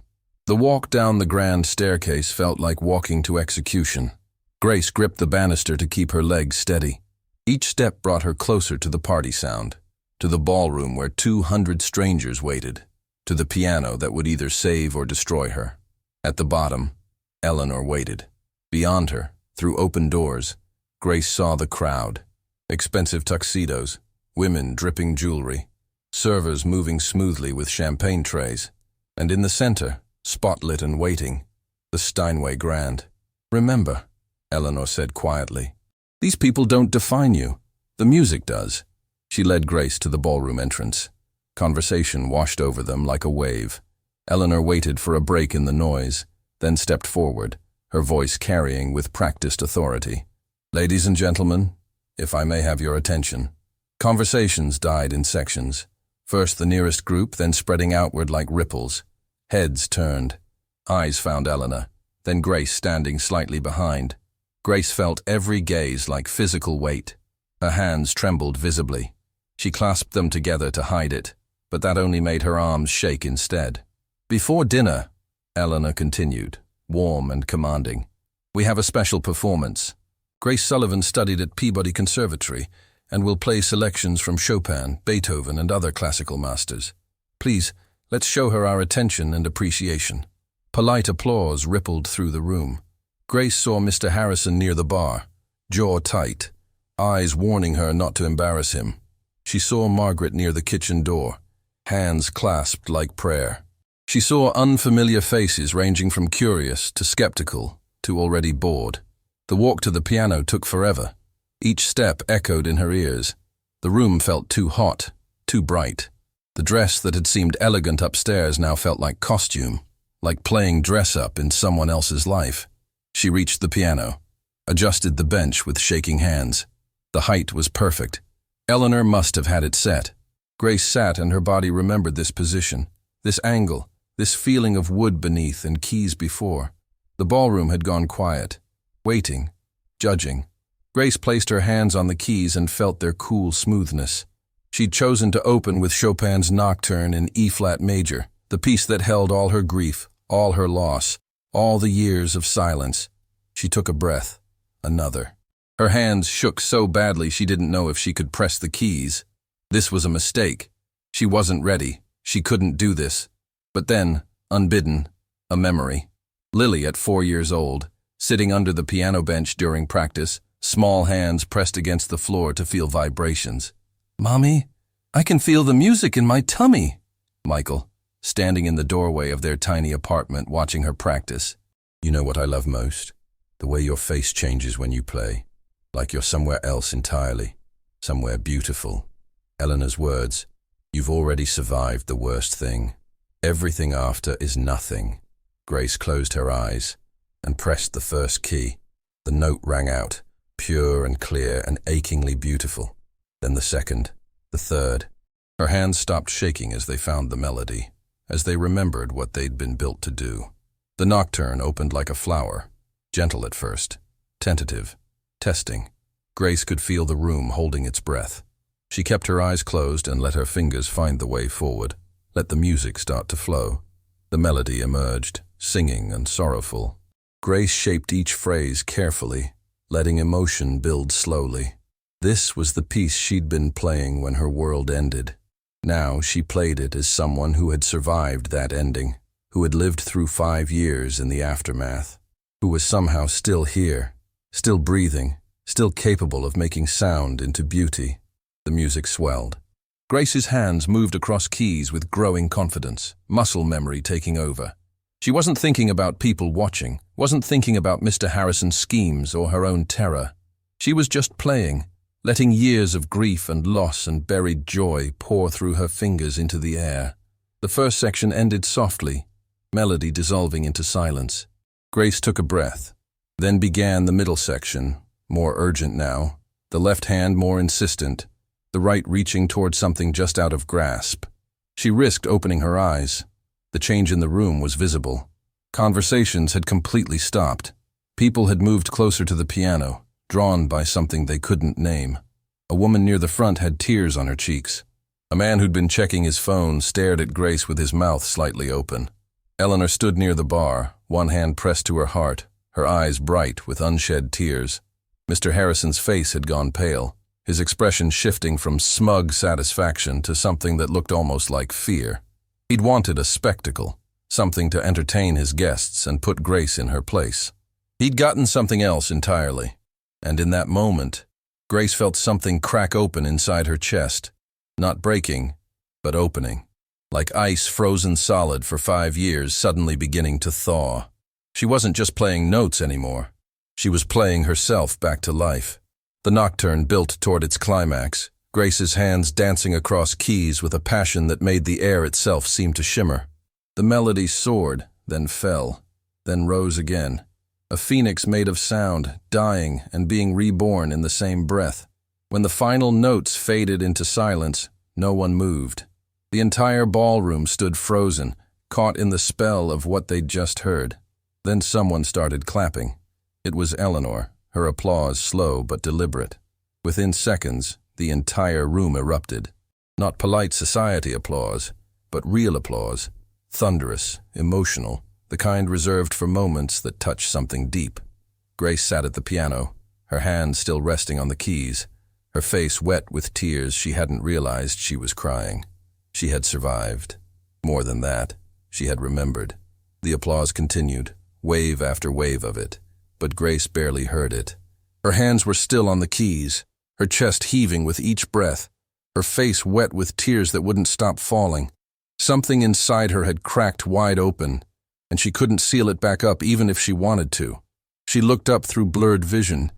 The walk down the grand staircase felt like walking to execution. Grace gripped the banister to keep her legs steady. Each step brought her closer to the party sound, to the ballroom where 200 strangers waited, to the piano that would either save or destroy her. At the bottom, Eleanor waited. Beyond her, through open doors, Grace saw the crowd. Expensive tuxedos, women dripping jewelry, servers moving smoothly with champagne trays, and in the center, spotlit and waiting, the Steinway Grand. "Remember," Eleanor said quietly, "these people don't define you. The music does." She led Grace to the ballroom entrance. Conversation washed over them like a wave. Eleanor waited for a break in the noise, then stepped forward, her voice carrying with practiced authority. "Ladies and gentlemen, if I may have your attention." Conversations died in sections. First the nearest group, then spreading outward like ripples. Heads turned. Eyes found Eleanor, then Grace standing slightly behind. Grace felt every gaze like physical weight. Her hands trembled visibly. She clasped them together to hide it, but that only made her arms shake instead. "Before dinner," Eleanor continued, warm and commanding. "We have a special performance. Grace Sullivan studied at Peabody Conservatory and will play selections from Chopin, Beethoven, and other classical masters. Please, let's show her our attention and appreciation." Polite applause rippled through the room. Grace saw Mr. Harrison near the bar, jaw tight, eyes warning her not to embarrass him. She saw Margaret near the kitchen door, hands clasped like prayer. She saw unfamiliar faces ranging from curious to skeptical to already bored. The walk to the piano took forever. Each step echoed in her ears. The room felt too hot, too bright. The dress that had seemed elegant upstairs now felt like costume, like playing dress-up in someone else's life. She reached the piano, adjusted the bench with shaking hands. The height was perfect. Eleanor must have had it set. Grace sat and her body remembered this position, this angle, this feeling of wood beneath and keys before. The ballroom had gone quiet, waiting, judging. Grace placed her hands on the keys and felt their cool smoothness. She'd chosen to open with Chopin's Nocturne in E-flat major, the piece that held all her grief, all her loss, all the years of silence. She took a breath, another. Her hands shook so badly she didn't know if she could press the keys. This was a mistake. She wasn't ready. She couldn't do this. But then, unbidden, a memory. Lily at 4 years old, sitting under the piano bench during practice, small hands pressed against the floor to feel vibrations. "Mommy, I can feel the music in my tummy." Michael, standing in the doorway of their tiny apartment watching her practice. "You know what I love most? The way your face changes when you play. Like you're somewhere else entirely. Somewhere beautiful." Eleanor's words, "You've already survived the worst thing. Everything after is nothing." Grace closed her eyes and pressed the first key. The note rang out, pure and clear and achingly beautiful. Then the second, the third. Her hands stopped shaking as they found the melody, as they remembered what they'd been built to do. The nocturne opened like a flower, gentle at first, tentative, testing. Grace could feel the room holding its breath. She kept her eyes closed and let her fingers find the way forward. Let the music start to flow. The melody emerged, singing and sorrowful. Grace shaped each phrase carefully, letting emotion build slowly. This was the piece she'd been playing when her world ended. Now she played it as someone who had survived that ending, who had lived through 5 years in the aftermath, who was somehow still here, still breathing, still capable of making sound into beauty. The music swelled. Grace's hands moved across keys with growing confidence, muscle memory taking over. She wasn't thinking about people watching, wasn't thinking about Mr. Harrison's schemes or her own terror. She was just playing, letting years of grief and loss and buried joy pour through her fingers into the air. The first section ended softly, melody dissolving into silence. Grace took a breath. Then began the middle section, more urgent now, the left hand more insistent, the right reaching toward something just out of grasp. She risked opening her eyes. The change in the room was visible. Conversations had completely stopped. People had moved closer to the piano, drawn by something they couldn't name. A woman near the front had tears on her cheeks. A man who'd been checking his phone stared at Grace with his mouth slightly open. Eleanor stood near the bar, one hand pressed to her heart, her eyes bright with unshed tears. Mr. Harrison's face had gone pale, his expression shifting from smug satisfaction to something that looked almost like fear. He'd wanted a spectacle, something to entertain his guests and put Grace in her place. He'd gotten something else entirely. And in that moment, Grace felt something crack open inside her chest, not breaking, but opening, like ice frozen solid for 5 years suddenly beginning to thaw. She wasn't just playing notes anymore. She was playing herself back to life. The nocturne built toward its climax, Grace's hands dancing across keys with a passion that made the air itself seem to shimmer. The melody soared, then fell, then rose again. A phoenix made of sound, dying and being reborn in the same breath. When the final notes faded into silence, no one moved. The entire ballroom stood frozen, caught in the spell of what they'd just heard. Then someone started clapping. It was Eleanor, her applause slow but deliberate. Within seconds, the entire room erupted. Not polite society applause, but real applause. Thunderous, emotional, the kind reserved for moments that touch something deep. Grace sat at the piano, her hands still resting on the keys, her face wet with tears she hadn't realized she was crying. She had survived. More than that, she had remembered. The applause continued, wave after wave of it, but Grace barely heard it. Her hands were still on the keys, her chest heaving with each breath, her face wet with tears that wouldn't stop falling. Something inside her had cracked wide open, and she couldn't seal it back up even if she wanted to. She looked up through blurred vision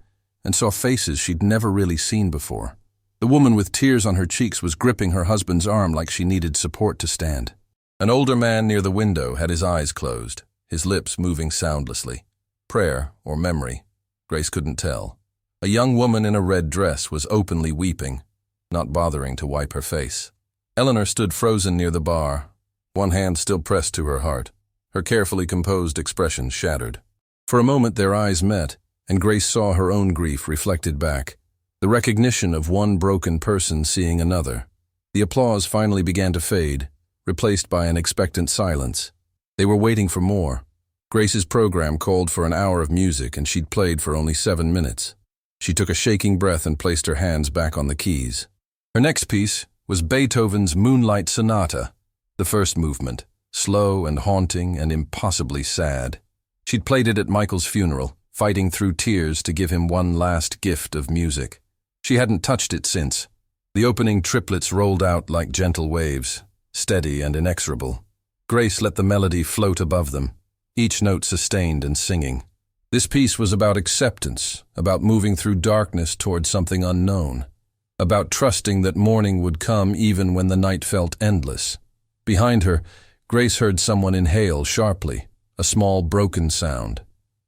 and saw faces she'd never really seen before. The woman with tears on her cheeks was gripping her husband's arm like she needed support to stand. An older man near the window had his eyes closed, his lips moving soundlessly. Prayer or memory, Grace couldn't tell. A young woman in a red dress was openly weeping, not bothering to wipe her face. Eleanor stood frozen near the bar, one hand still pressed to her heart, her carefully composed expression shattered. For a moment their eyes met, and Grace saw her own grief reflected back, the recognition of one broken person seeing another. The applause finally began to fade, replaced by an expectant silence. They were waiting for more. Grace's program called for an hour of music, and she'd played for only 7 minutes. She took a shaking breath and placed her hands back on the keys. Her next piece was Beethoven's Moonlight Sonata, the first movement, slow and haunting and impossibly sad. She'd played it at Michael's funeral, fighting through tears to give him one last gift of music. She hadn't touched it since. The opening triplets rolled out like gentle waves, steady and inexorable. Grace let the melody float above them, each note sustained and singing. This piece was about acceptance, about moving through darkness toward something unknown, about trusting that morning would come even when the night felt endless. Behind her, Grace heard someone inhale sharply, a small broken sound,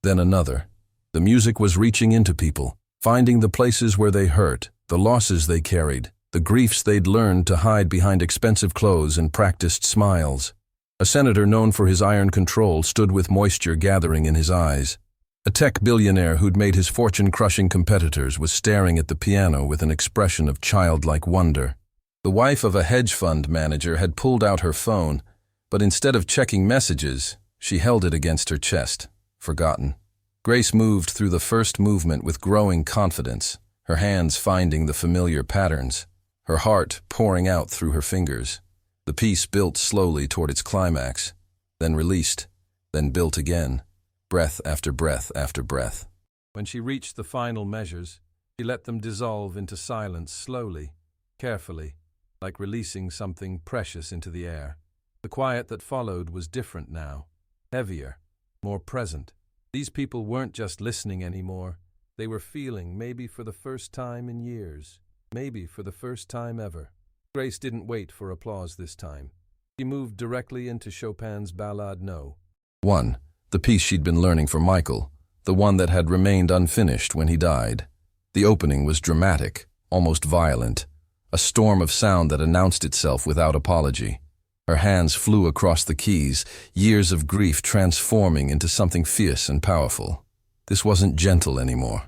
then another. The music was reaching into people, finding the places where they hurt, the losses they carried, the griefs they'd learned to hide behind expensive clothes and practiced smiles. A senator known for his iron control stood with moisture gathering in his eyes. A tech billionaire who'd made his fortune-crushing competitors was staring at the piano with an expression of childlike wonder. The wife of a hedge fund manager had pulled out her phone, but instead of checking messages, she held it against her chest, forgotten. Grace moved through the first movement with growing confidence, her hands finding the familiar patterns, her heart pouring out through her fingers. The piece built slowly toward its climax, then released, then built again, breath after breath after breath. When she reached the final measures, she let them dissolve into silence slowly, carefully, like releasing something precious into the air. The quiet that followed was different now, heavier, more present. These people weren't just listening anymore. They were feeling, maybe for the first time in years, maybe for the first time ever. Grace didn't wait for applause this time. She moved directly into Chopin's Ballade No. 1, the piece she'd been learning for Michael, the one that had remained unfinished when he died. The opening was dramatic, almost violent, a storm of sound that announced itself without apology. Her hands flew across the keys, years of grief transforming into something fierce and powerful. This wasn't gentle anymore.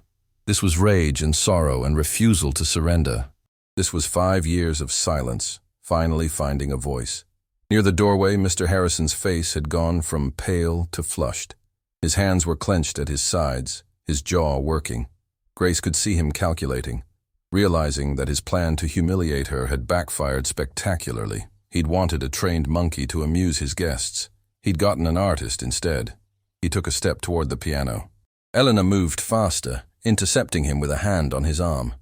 This was rage and sorrow and refusal to surrender. This was 5 years of silence, finally finding a voice. Near the doorway, Mr. Harrison's face had gone from pale to flushed. His hands were clenched at his sides, his jaw working. Grace could see him calculating, realizing that his plan to humiliate her had backfired spectacularly. He'd wanted a trained monkey to amuse his guests. He'd gotten an artist instead. He took a step toward the piano. Eleanor moved faster, intercepting him with a hand on his arm.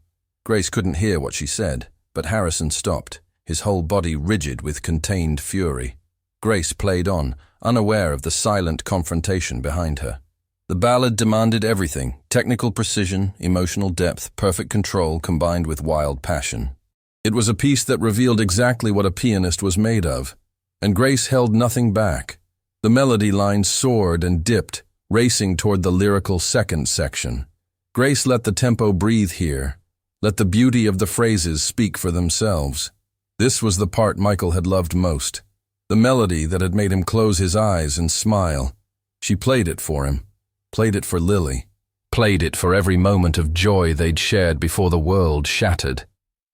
Grace couldn't hear what she said, but Harrison stopped, his whole body rigid with contained fury. Grace played on, unaware of the silent confrontation behind her. The ballad demanded everything: technical precision, emotional depth, perfect control combined with wild passion. It was a piece that revealed exactly what a pianist was made of, and Grace held nothing back. The melody line soared and dipped, racing toward the lyrical second section. Grace let the tempo breathe here, let the beauty of the phrases speak for themselves. This was the part Michael had loved most, the melody that had made him close his eyes and smile. She played it for him, played it for Lily, played it for every moment of joy they'd shared before the world shattered.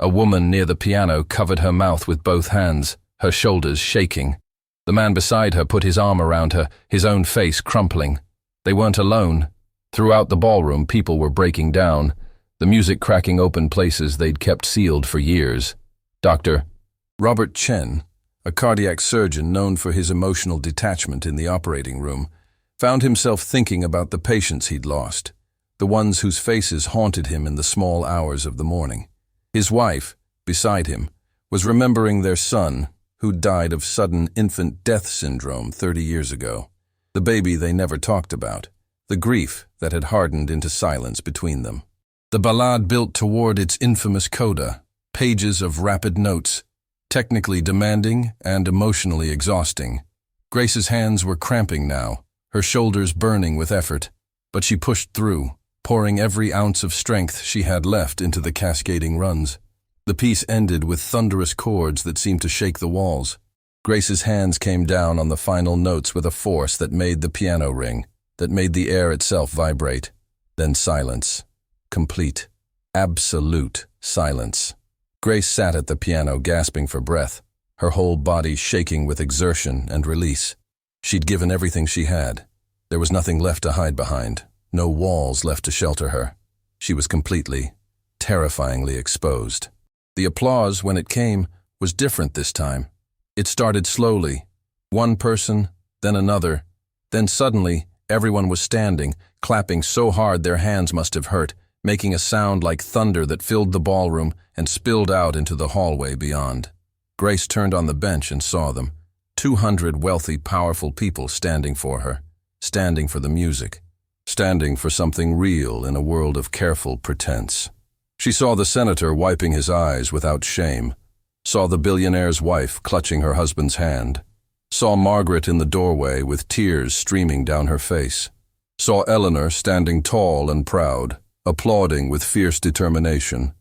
A woman near the piano covered her mouth with both hands, her shoulders shaking. The man beside her put his arm around her, his own face crumpling. They weren't alone. Throughout the ballroom, people were breaking down, the music cracking open places they'd kept sealed for years. Dr. Robert Chen, a cardiac surgeon known for his emotional detachment in the operating room, found himself thinking about the patients he'd lost, the ones whose faces haunted him in the small hours of the morning. His wife, beside him, was remembering their son, who'd died of sudden infant death syndrome 30 years ago, the baby they never talked about, the grief that had hardened into silence between them. The ballade built toward its infamous coda, pages of rapid notes, technically demanding and emotionally exhausting. Grace's hands were cramping now, her shoulders burning with effort, but she pushed through, pouring every ounce of strength she had left into the cascading runs. The piece ended with thunderous chords that seemed to shake the walls. Grace's hands came down on the final notes with a force that made the piano ring, that made the air itself vibrate. Then silence. Complete, absolute silence. Grace sat at the piano gasping for breath, her whole body shaking with exertion and release. She'd given everything she had. There was nothing left to hide behind, no walls left to shelter her. She was completely, terrifyingly exposed. The applause, when it came, was different this time. It started slowly. One person, then another. Then suddenly, everyone was standing, clapping so hard their hands must have hurt, making a sound like thunder that filled the ballroom and spilled out into the hallway beyond. Grace turned on the bench and saw them. 200 wealthy, powerful people standing for her, standing for the music, standing for something real in a world of careful pretense. She saw the senator wiping his eyes without shame, saw the billionaire's wife clutching her husband's hand, saw Margaret in the doorway with tears streaming down her face, saw Eleanor standing tall and proud, applauding with fierce determination,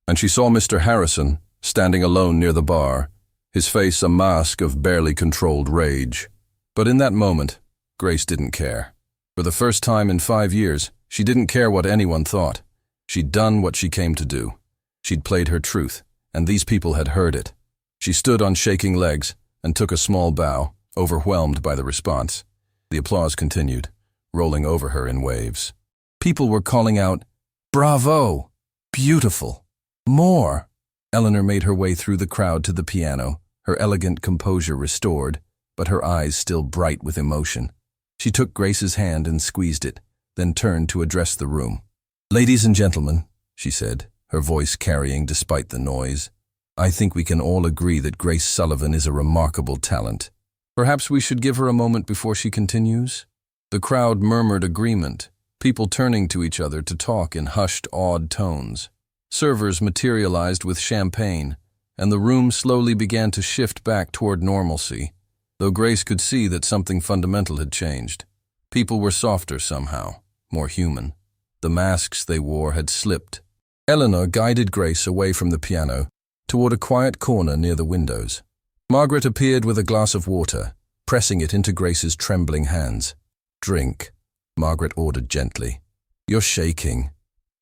and she saw Mr. Harrison standing alone near the bar, his face a mask of barely controlled rage. But in that moment, Grace didn't care. For the first time in 5 years, she didn't care what anyone thought. She'd done what she came to do. She'd played her truth, and these people had heard it. She stood on shaking legs and took a small bow, overwhelmed by the response. The applause continued, rolling over her in waves. People were calling out, "Bravo! Beautiful! More!" Eleanor made her way through the crowd to the piano, her elegant composure restored, but her eyes still bright with emotion. She took Grace's hand and squeezed it, then turned to address the room. "Ladies and gentlemen," she said, her voice carrying despite the noise, "I think we can all agree that Grace Sullivan is a remarkable talent. Perhaps we should give her a moment before she continues?" The crowd murmured agreement, people turning to each other to talk in hushed, awed tones. Servers materialized with champagne, and the room slowly began to shift back toward normalcy, though Grace could see that something fundamental had changed. People were softer somehow, more human. The masks they wore had slipped. Eleanor guided Grace away from the piano, toward a quiet corner near the windows. Margaret appeared with a glass of water, pressing it into Grace's trembling hands. "Drink," Margaret ordered gently. "You're shaking."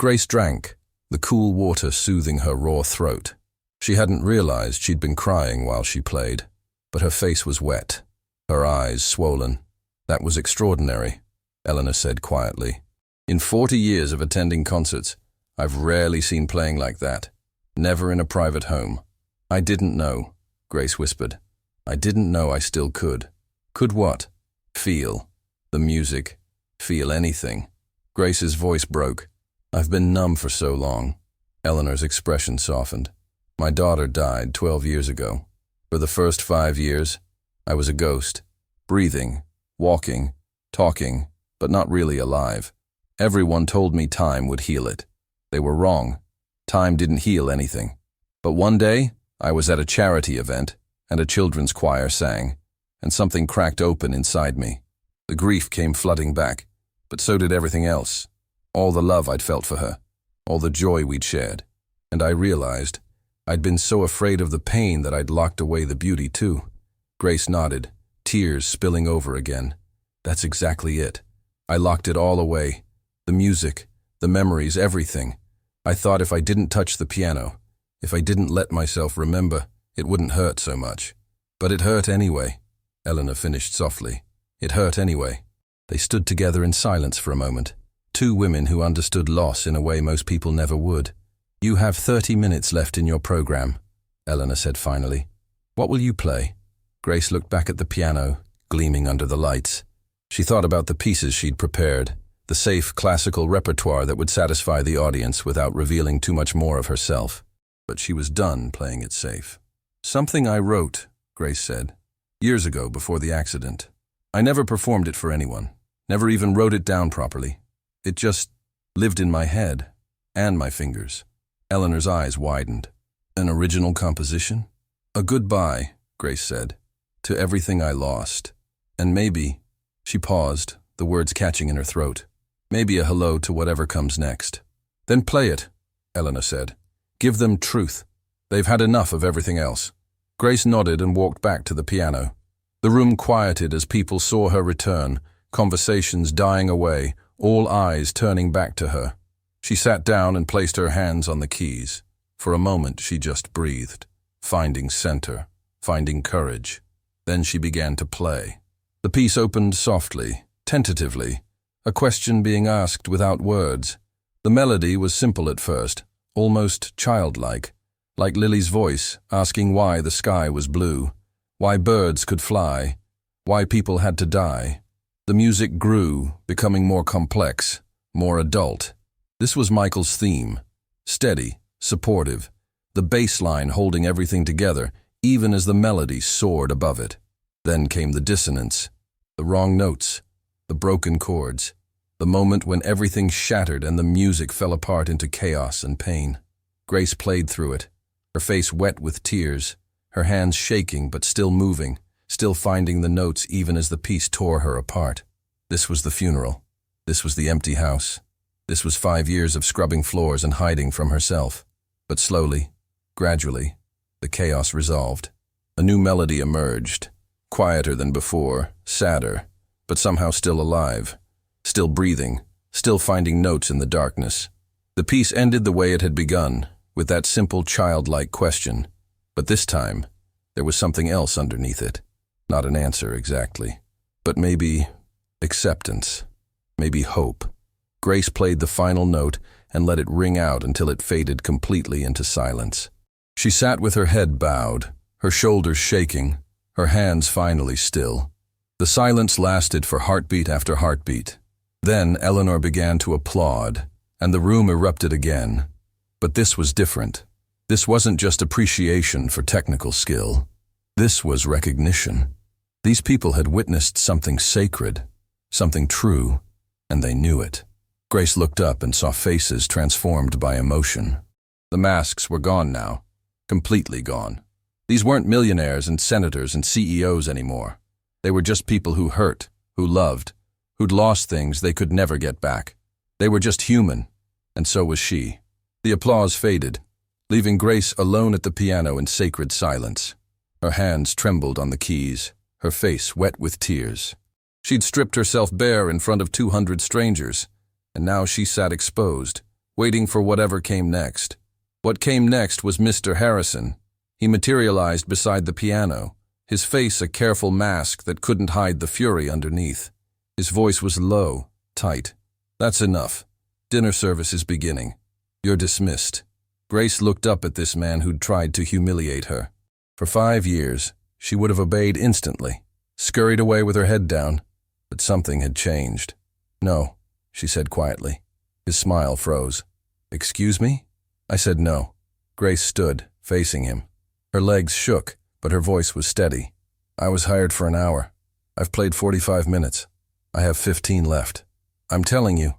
Grace drank, the cool water soothing her raw throat. She hadn't realized she'd been crying while she played, but her face was wet, her eyes swollen. "That was extraordinary," Eleanor said quietly. "In 40 years of attending concerts, I've rarely seen playing like that. Never in a private home." "I didn't know," Grace whispered. "I didn't know I still could." "Could what?" "Feel. The music. Feel anything." Grace's voice broke. "I've been numb for so long." Eleanor's expression softened. "My daughter died 12 years ago. For the first 5 years, I was a ghost, breathing, walking, talking, but not really alive. Everyone told me time would heal it. They were wrong. Time didn't heal anything. But one day, I was at a charity event, and a children's choir sang, and something cracked open inside me. The grief came flooding back, but so did everything else. All the love I'd felt for her, all the joy we'd shared. And I realized I'd been so afraid of the pain that I'd locked away the beauty too." Grace nodded, tears spilling over again. "That's exactly it. I locked it all away. The music, the memories, everything. I thought if I didn't touch the piano, if I didn't let myself remember, it wouldn't hurt so much. But it hurt anyway. Eleanor finished softly. It hurt anyway. They stood together in silence for a moment. Two women who understood loss in a way most people never would. "You have 30 minutes left in your program," Eleanor said finally. "What will you play?" Grace looked back at the piano, gleaming under the lights. She thought about the pieces she'd prepared, the safe classical repertoire that would satisfy the audience without revealing too much more of herself. But she was done playing it safe. "Something I wrote," Grace said, "years ago before the accident. I never performed it for anyone, never even wrote it down properly. It just lived in my head and my fingers." Eleanor's eyes widened. "An original composition?" "A goodbye," Grace said, "to everything I lost. And maybe," she paused, the words catching in her throat, "maybe a hello to whatever comes next." "Then play it," Eleanor said. "Give them truth. They've had enough of everything else." Grace nodded and walked back to the piano. The room quieted as people saw her return, conversations dying away, all eyes turning back to her. She sat down and placed her hands on the keys. For a moment she just breathed, finding center, finding courage. Then she began to play. The piece opened softly, tentatively, a question being asked without words. The melody was simple at first, almost childlike, like Lily's voice asking why the sky was blue, why birds could fly, why people had to die. The music grew, becoming more complex, more adult. This was Michael's theme, steady, supportive, the bass line holding everything together, even as the melody soared above it. Then came the dissonance, the wrong notes, the broken chords, the moment when everything shattered and the music fell apart into chaos and pain. Grace played through it, her face wet with tears, her hands shaking but still moving, still finding the notes even as the piece tore her apart. This was the funeral. This was the empty house. This was 5 years of scrubbing floors and hiding from herself. But slowly, gradually, the chaos resolved. A new melody emerged, quieter than before, sadder, but somehow still alive, still breathing, still finding notes in the darkness. The piece ended the way it had begun, with that simple childlike question. But this time, there was something else underneath it. Not an answer exactly, but maybe acceptance, maybe hope. Grace played the final note and let it ring out until it faded completely into silence. She sat with her head bowed, her shoulders shaking, her hands finally still. The silence lasted for heartbeat after heartbeat. Then Eleanor began to applaud, and the room erupted again. But this was different. This wasn't just appreciation for technical skill. This was recognition. These people had witnessed something sacred, something true, and they knew it. Grace looked up and saw faces transformed by emotion. The masks were gone now, completely gone. These weren't millionaires and senators and CEOs anymore. They were just people who hurt, who loved, who'd lost things they could never get back. They were just human, and so was she. The applause faded, leaving Grace alone at the piano in sacred silence. Her hands trembled on the keys, her face wet with tears. She'd stripped herself bare in front of 200 strangers, and now she sat exposed, waiting for whatever came next. What came next was Mr. Harrison. He materialized beside the piano, his face a careful mask that couldn't hide the fury underneath. His voice was low, tight. "That's enough. Dinner service is beginning. You're dismissed." Grace looked up at this man who'd tried to humiliate her. For 5 years, she would have obeyed instantly, scurried away with her head down, but something had changed. "No," she said quietly. His smile froze. "Excuse me?" I said no. Grace stood, facing him. Her legs shook, but her voice was steady. "I was hired for an hour. I've played 45 minutes. I have 15 left. I'm telling you,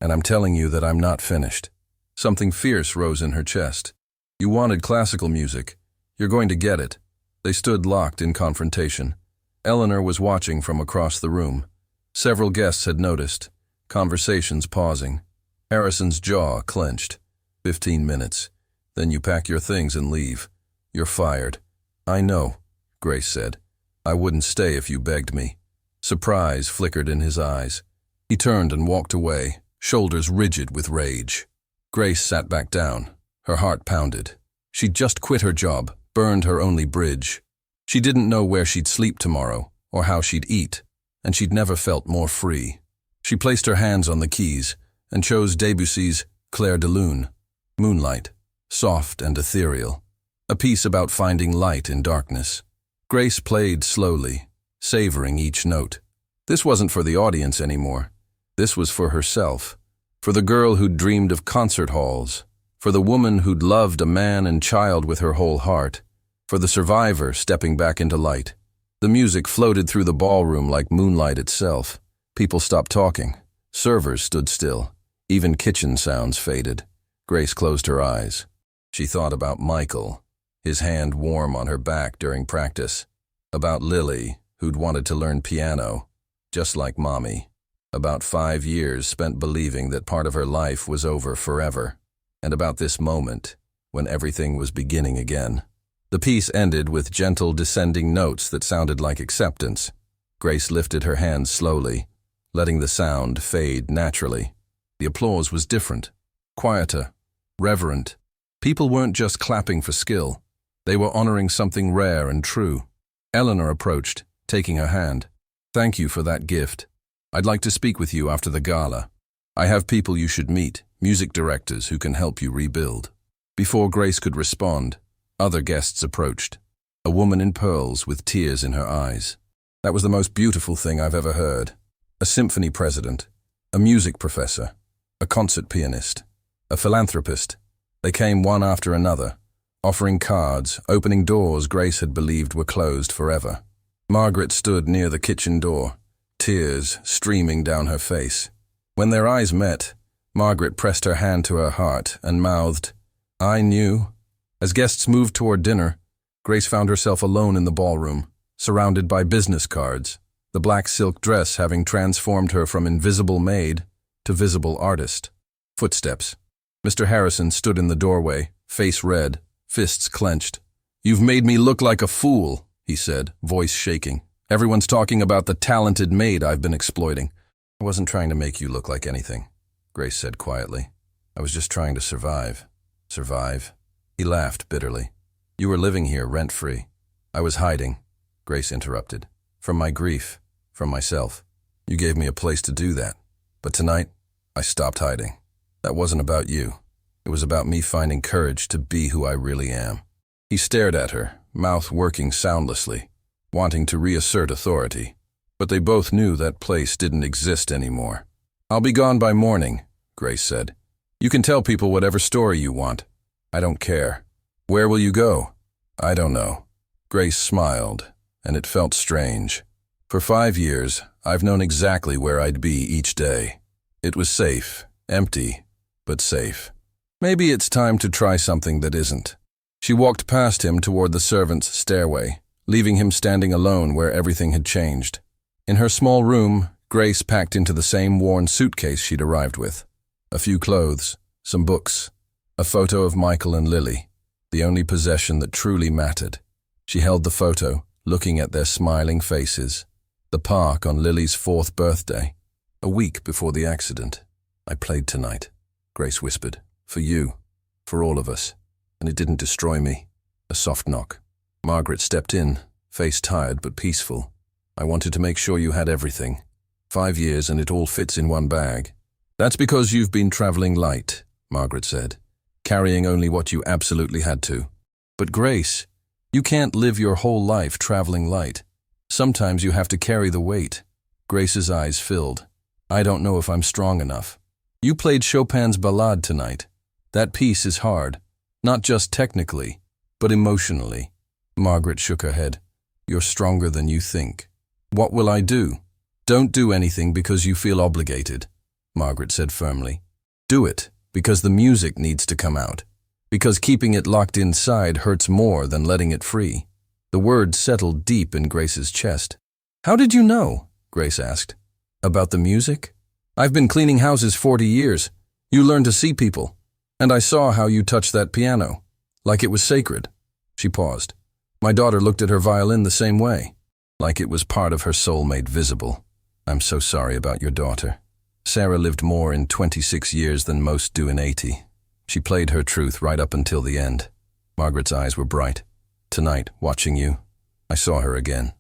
and I'm telling you that I'm not finished." Something fierce rose in her chest. "You wanted classical music. You're going to get it." They stood locked in confrontation. Eleanor was watching from across the room. Several guests had noticed, conversations pausing. Harrison's jaw clenched. 15 minutes. Then you pack your things and leave. You're fired." "I know," Grace said. "I wouldn't stay if you begged me." Surprise flickered in his eyes. He turned and walked away, shoulders rigid with rage. Grace sat back down. Her heart pounded. She'd just quit her job, burned her only bridge. She didn't know where she'd sleep tomorrow, or how she'd eat, and she'd never felt more free. She placed her hands on the keys and chose Debussy's Clair de Lune, Moonlight, soft and ethereal, a piece about finding light in darkness. Grace played slowly, savoring each note. This wasn't for the audience anymore. This was for herself, for the girl who'd dreamed of concert halls, for the woman who'd loved a man and child with her whole heart, for the survivor stepping back into light. The music floated through the ballroom like moonlight itself. People stopped talking. Servers stood still. Even kitchen sounds faded. Grace closed her eyes. She thought about Michael, his hand warm on her back during practice. About Lily, who'd wanted to learn piano, just like Mommy. About 5 years spent believing that part of her life was over forever. And about this moment, when everything was beginning again. The piece ended with gentle descending notes that sounded like acceptance. Grace lifted her hands slowly, letting the sound fade naturally. The applause was different, quieter, reverent. People weren't just clapping for skill. They were honoring something rare and true. Eleanor approached, taking her hand. "Thank you for that gift. I'd like to speak with you after the gala. I have people you should meet, music directors who can help you rebuild." Before Grace could respond, other guests approached. A woman in pearls with tears in her eyes. That was the most beautiful thing I've ever heard. A symphony president, a music professor, a concert pianist, a philanthropist. They came one after another, offering cards, opening doors Grace had believed were closed forever. Margaret stood near the kitchen door, tears streaming down her face. When their eyes met, Margaret pressed her hand to her heart and mouthed, "I knew." As guests moved toward dinner, Grace found herself alone in the ballroom, surrounded by business cards, the black silk dress having transformed her from invisible maid to visible artist. Footsteps. Mr. Harrison stood in the doorway, face red, fists clenched. "You've made me look like a fool," he said, voice shaking. "Everyone's talking about the talented maid I've been exploiting." "I wasn't trying to make you look like anything," Grace said quietly. "I was just trying to survive." "Survive?" He laughed bitterly. "You were living here rent-free." "I was hiding," Grace interrupted. "From my grief, from myself. You gave me a place to do that. But tonight, I stopped hiding. That wasn't about you. It was about me finding courage to be who I really am." He stared at her, mouth working soundlessly, wanting to reassert authority. But they both knew that place didn't exist anymore. "I'll be gone by morning," Grace said. "You can tell people whatever story you want. I don't care. Where will you go?" "I don't know." Grace smiled, and it felt strange. For 5 years, I've known exactly where I'd be each day. It was safe, empty, but safe. Maybe it's time to try something that isn't. She walked past him toward the servants' stairway, leaving him standing alone where everything had changed. In her small room, Grace packed into the same worn suitcase she'd arrived with. A few clothes, some books, a photo of Michael and Lily, the only possession that truly mattered. She held the photo, looking at their smiling faces. The park on Lily's 4th birthday, a week before the accident. "I played tonight," Grace whispered. "For you, for all of us. And it didn't destroy me." A soft knock. Margaret stepped in, face tired but peaceful. "I wanted to make sure you had everything. 5 years and it all fits in one bag." "That's because you've been traveling light," Margaret said, "carrying only what you absolutely had to." "But Grace, you can't live your whole life traveling light. Sometimes you have to carry the weight." Grace's eyes filled. "I don't know if I'm strong enough." "You played Chopin's Ballade tonight. That piece is hard, not just technically, but emotionally." Margaret shook her head. "You're stronger than you think." "What will I do?" "Don't do anything because you feel obligated," Margaret said firmly. "Do it because the music needs to come out. Because keeping it locked inside hurts more than letting it free." The words settled deep in Grace's chest. "How did you know?" Grace asked. "About the music? I've been cleaning houses 40 years. You learn to see people. And I saw how you touched that piano, like it was sacred." She paused. "My daughter looked at her violin the same way, like it was part of her soul made visible." "I'm so sorry about your daughter. Sarah lived more in 26 years than most do in 80. She played her truth right up until the end." Margaret's eyes were bright. "Tonight, watching you, I saw her again.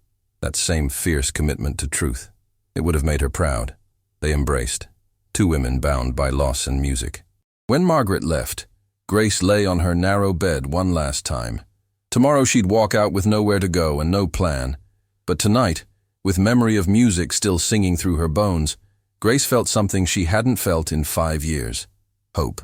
that same fierce commitment to truth. It would have made her proud. They embraced, two women bound by loss and music. When Margaret left, Grace lay on her narrow bed one last time. Tomorrow she'd walk out with nowhere to go and no plan. But tonight, with memory of music still singing through her bones, Grace felt something she hadn't felt in 5 years. Hope.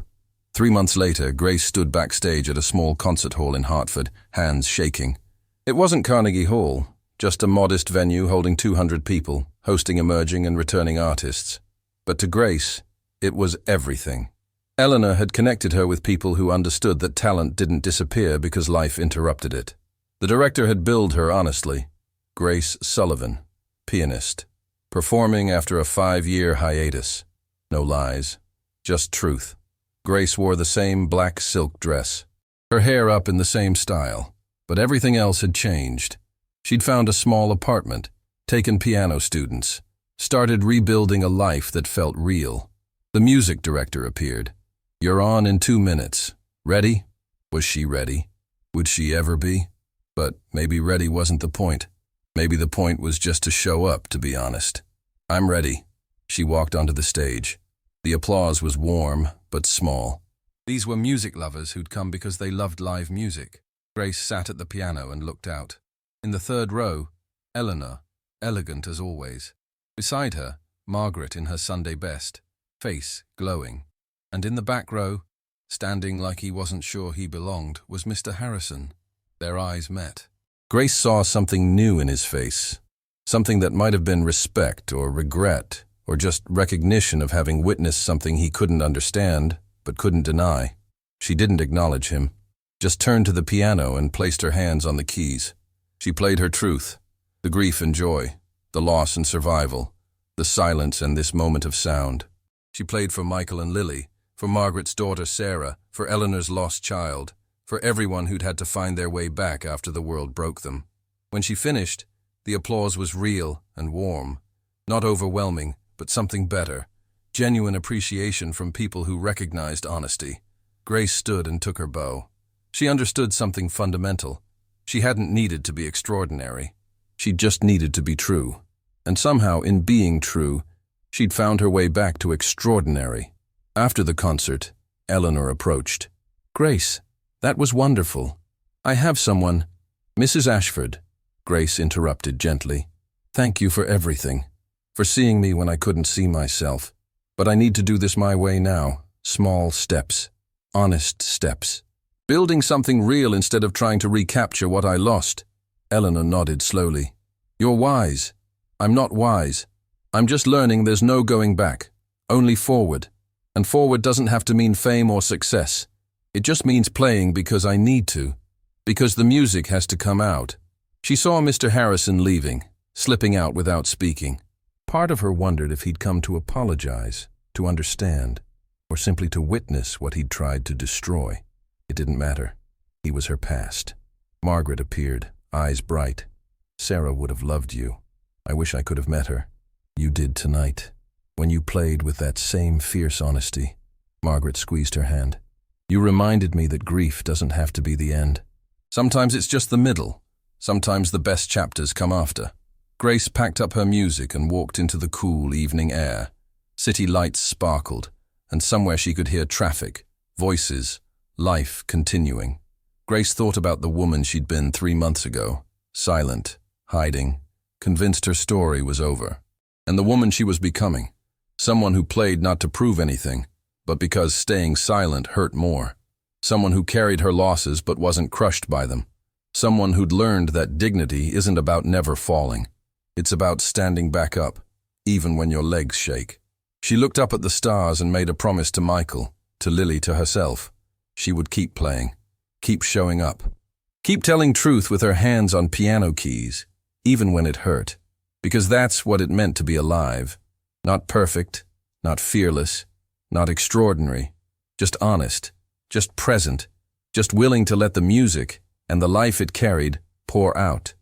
3 months later, Grace stood backstage at a small concert hall in Hartford, hands shaking. It wasn't Carnegie Hall, just a modest venue holding 200 people, hosting emerging and returning artists. But to Grace, it was everything. Eleanor had connected her with people who understood that talent didn't disappear because life interrupted it. The director had billed her honestly. Grace Sullivan, pianist, performing after a 5-year hiatus. No lies, just truth. Grace wore the same black silk dress, her hair up in the same style, but everything else had changed. She'd found a small apartment, taken piano students, started rebuilding a life that felt real. The music director appeared. "You're on in 2 minutes. Ready?" Was she ready? Would she ever be? But maybe ready wasn't the point. Maybe the point was just to show up, to be honest. "I'm ready." She walked onto the stage. The applause was warm, but small. These were music lovers who'd come because they loved live music. Grace sat at the piano and looked out. In the third row, Eleanor, elegant as always. Beside her, Margaret in her Sunday best, face glowing. And in the back row, standing like he wasn't sure he belonged, was Mr. Harrison. Their eyes met. Grace saw something new in his face, something that might have been respect or regret or just recognition of having witnessed something he couldn't understand but couldn't deny. She didn't acknowledge him, just turned to the piano and placed her hands on the keys. She played her truth, the grief and joy, the loss and survival, the silence and this moment of sound. She played for Michael and Lily, for Margaret's daughter Sarah, for Eleanor's lost child, for everyone who'd had to find their way back after the world broke them. When she finished, the applause was real and warm, not overwhelming, but something better, genuine appreciation from people who recognized honesty. Grace stood and took her bow. She understood something fundamental. She hadn't needed to be extraordinary. She just needed to be true. And somehow, in being true, she'd found her way back to extraordinary. After the concert, Eleanor approached. "Grace, that was wonderful. I have someone." "Mrs. Ashford," Grace interrupted gently. "Thank you for everything, for seeing me when I couldn't see myself. But I need to do this my way now. Small steps, honest steps. Building something real instead of trying to recapture what I lost." Eleanor nodded slowly. "You're wise. I'm not wise. I'm just learning there's no going back, only forward. And forward doesn't have to mean fame or success. It just means playing because I need to, because the music has to come out." She saw Mr. Harrison leaving, slipping out without speaking. Part of her wondered if he'd come to apologize, to understand, or simply to witness what he'd tried to destroy. It didn't matter. He was her past. Margaret appeared, eyes bright. "Sarah would have loved you. I wish I could have met her. You did tonight, when you played with that same fierce honesty." Margaret squeezed her hand. "You reminded me that grief doesn't have to be the end. Sometimes it's just the middle. Sometimes the best chapters come after." Grace packed up her music and walked into the cool evening air. City lights sparkled, and somewhere she could hear traffic, voices, life continuing. Grace thought about the woman she'd been 3 months ago, silent, hiding, convinced her story was over. And the woman she was becoming, someone who played not to prove anything, but because staying silent hurt more. Someone who carried her losses but wasn't crushed by them. Someone who'd learned that dignity isn't about never falling. It's about standing back up, even when your legs shake. She looked up at the stars and made a promise to Michael, to Lily, to herself. She would keep playing, keep showing up, keep telling truth with her hands on piano keys, even when it hurt. Because that's what it meant to be alive. Not perfect, not fearless, not extraordinary, just honest, just present, just willing to let the music and the life it carried pour out.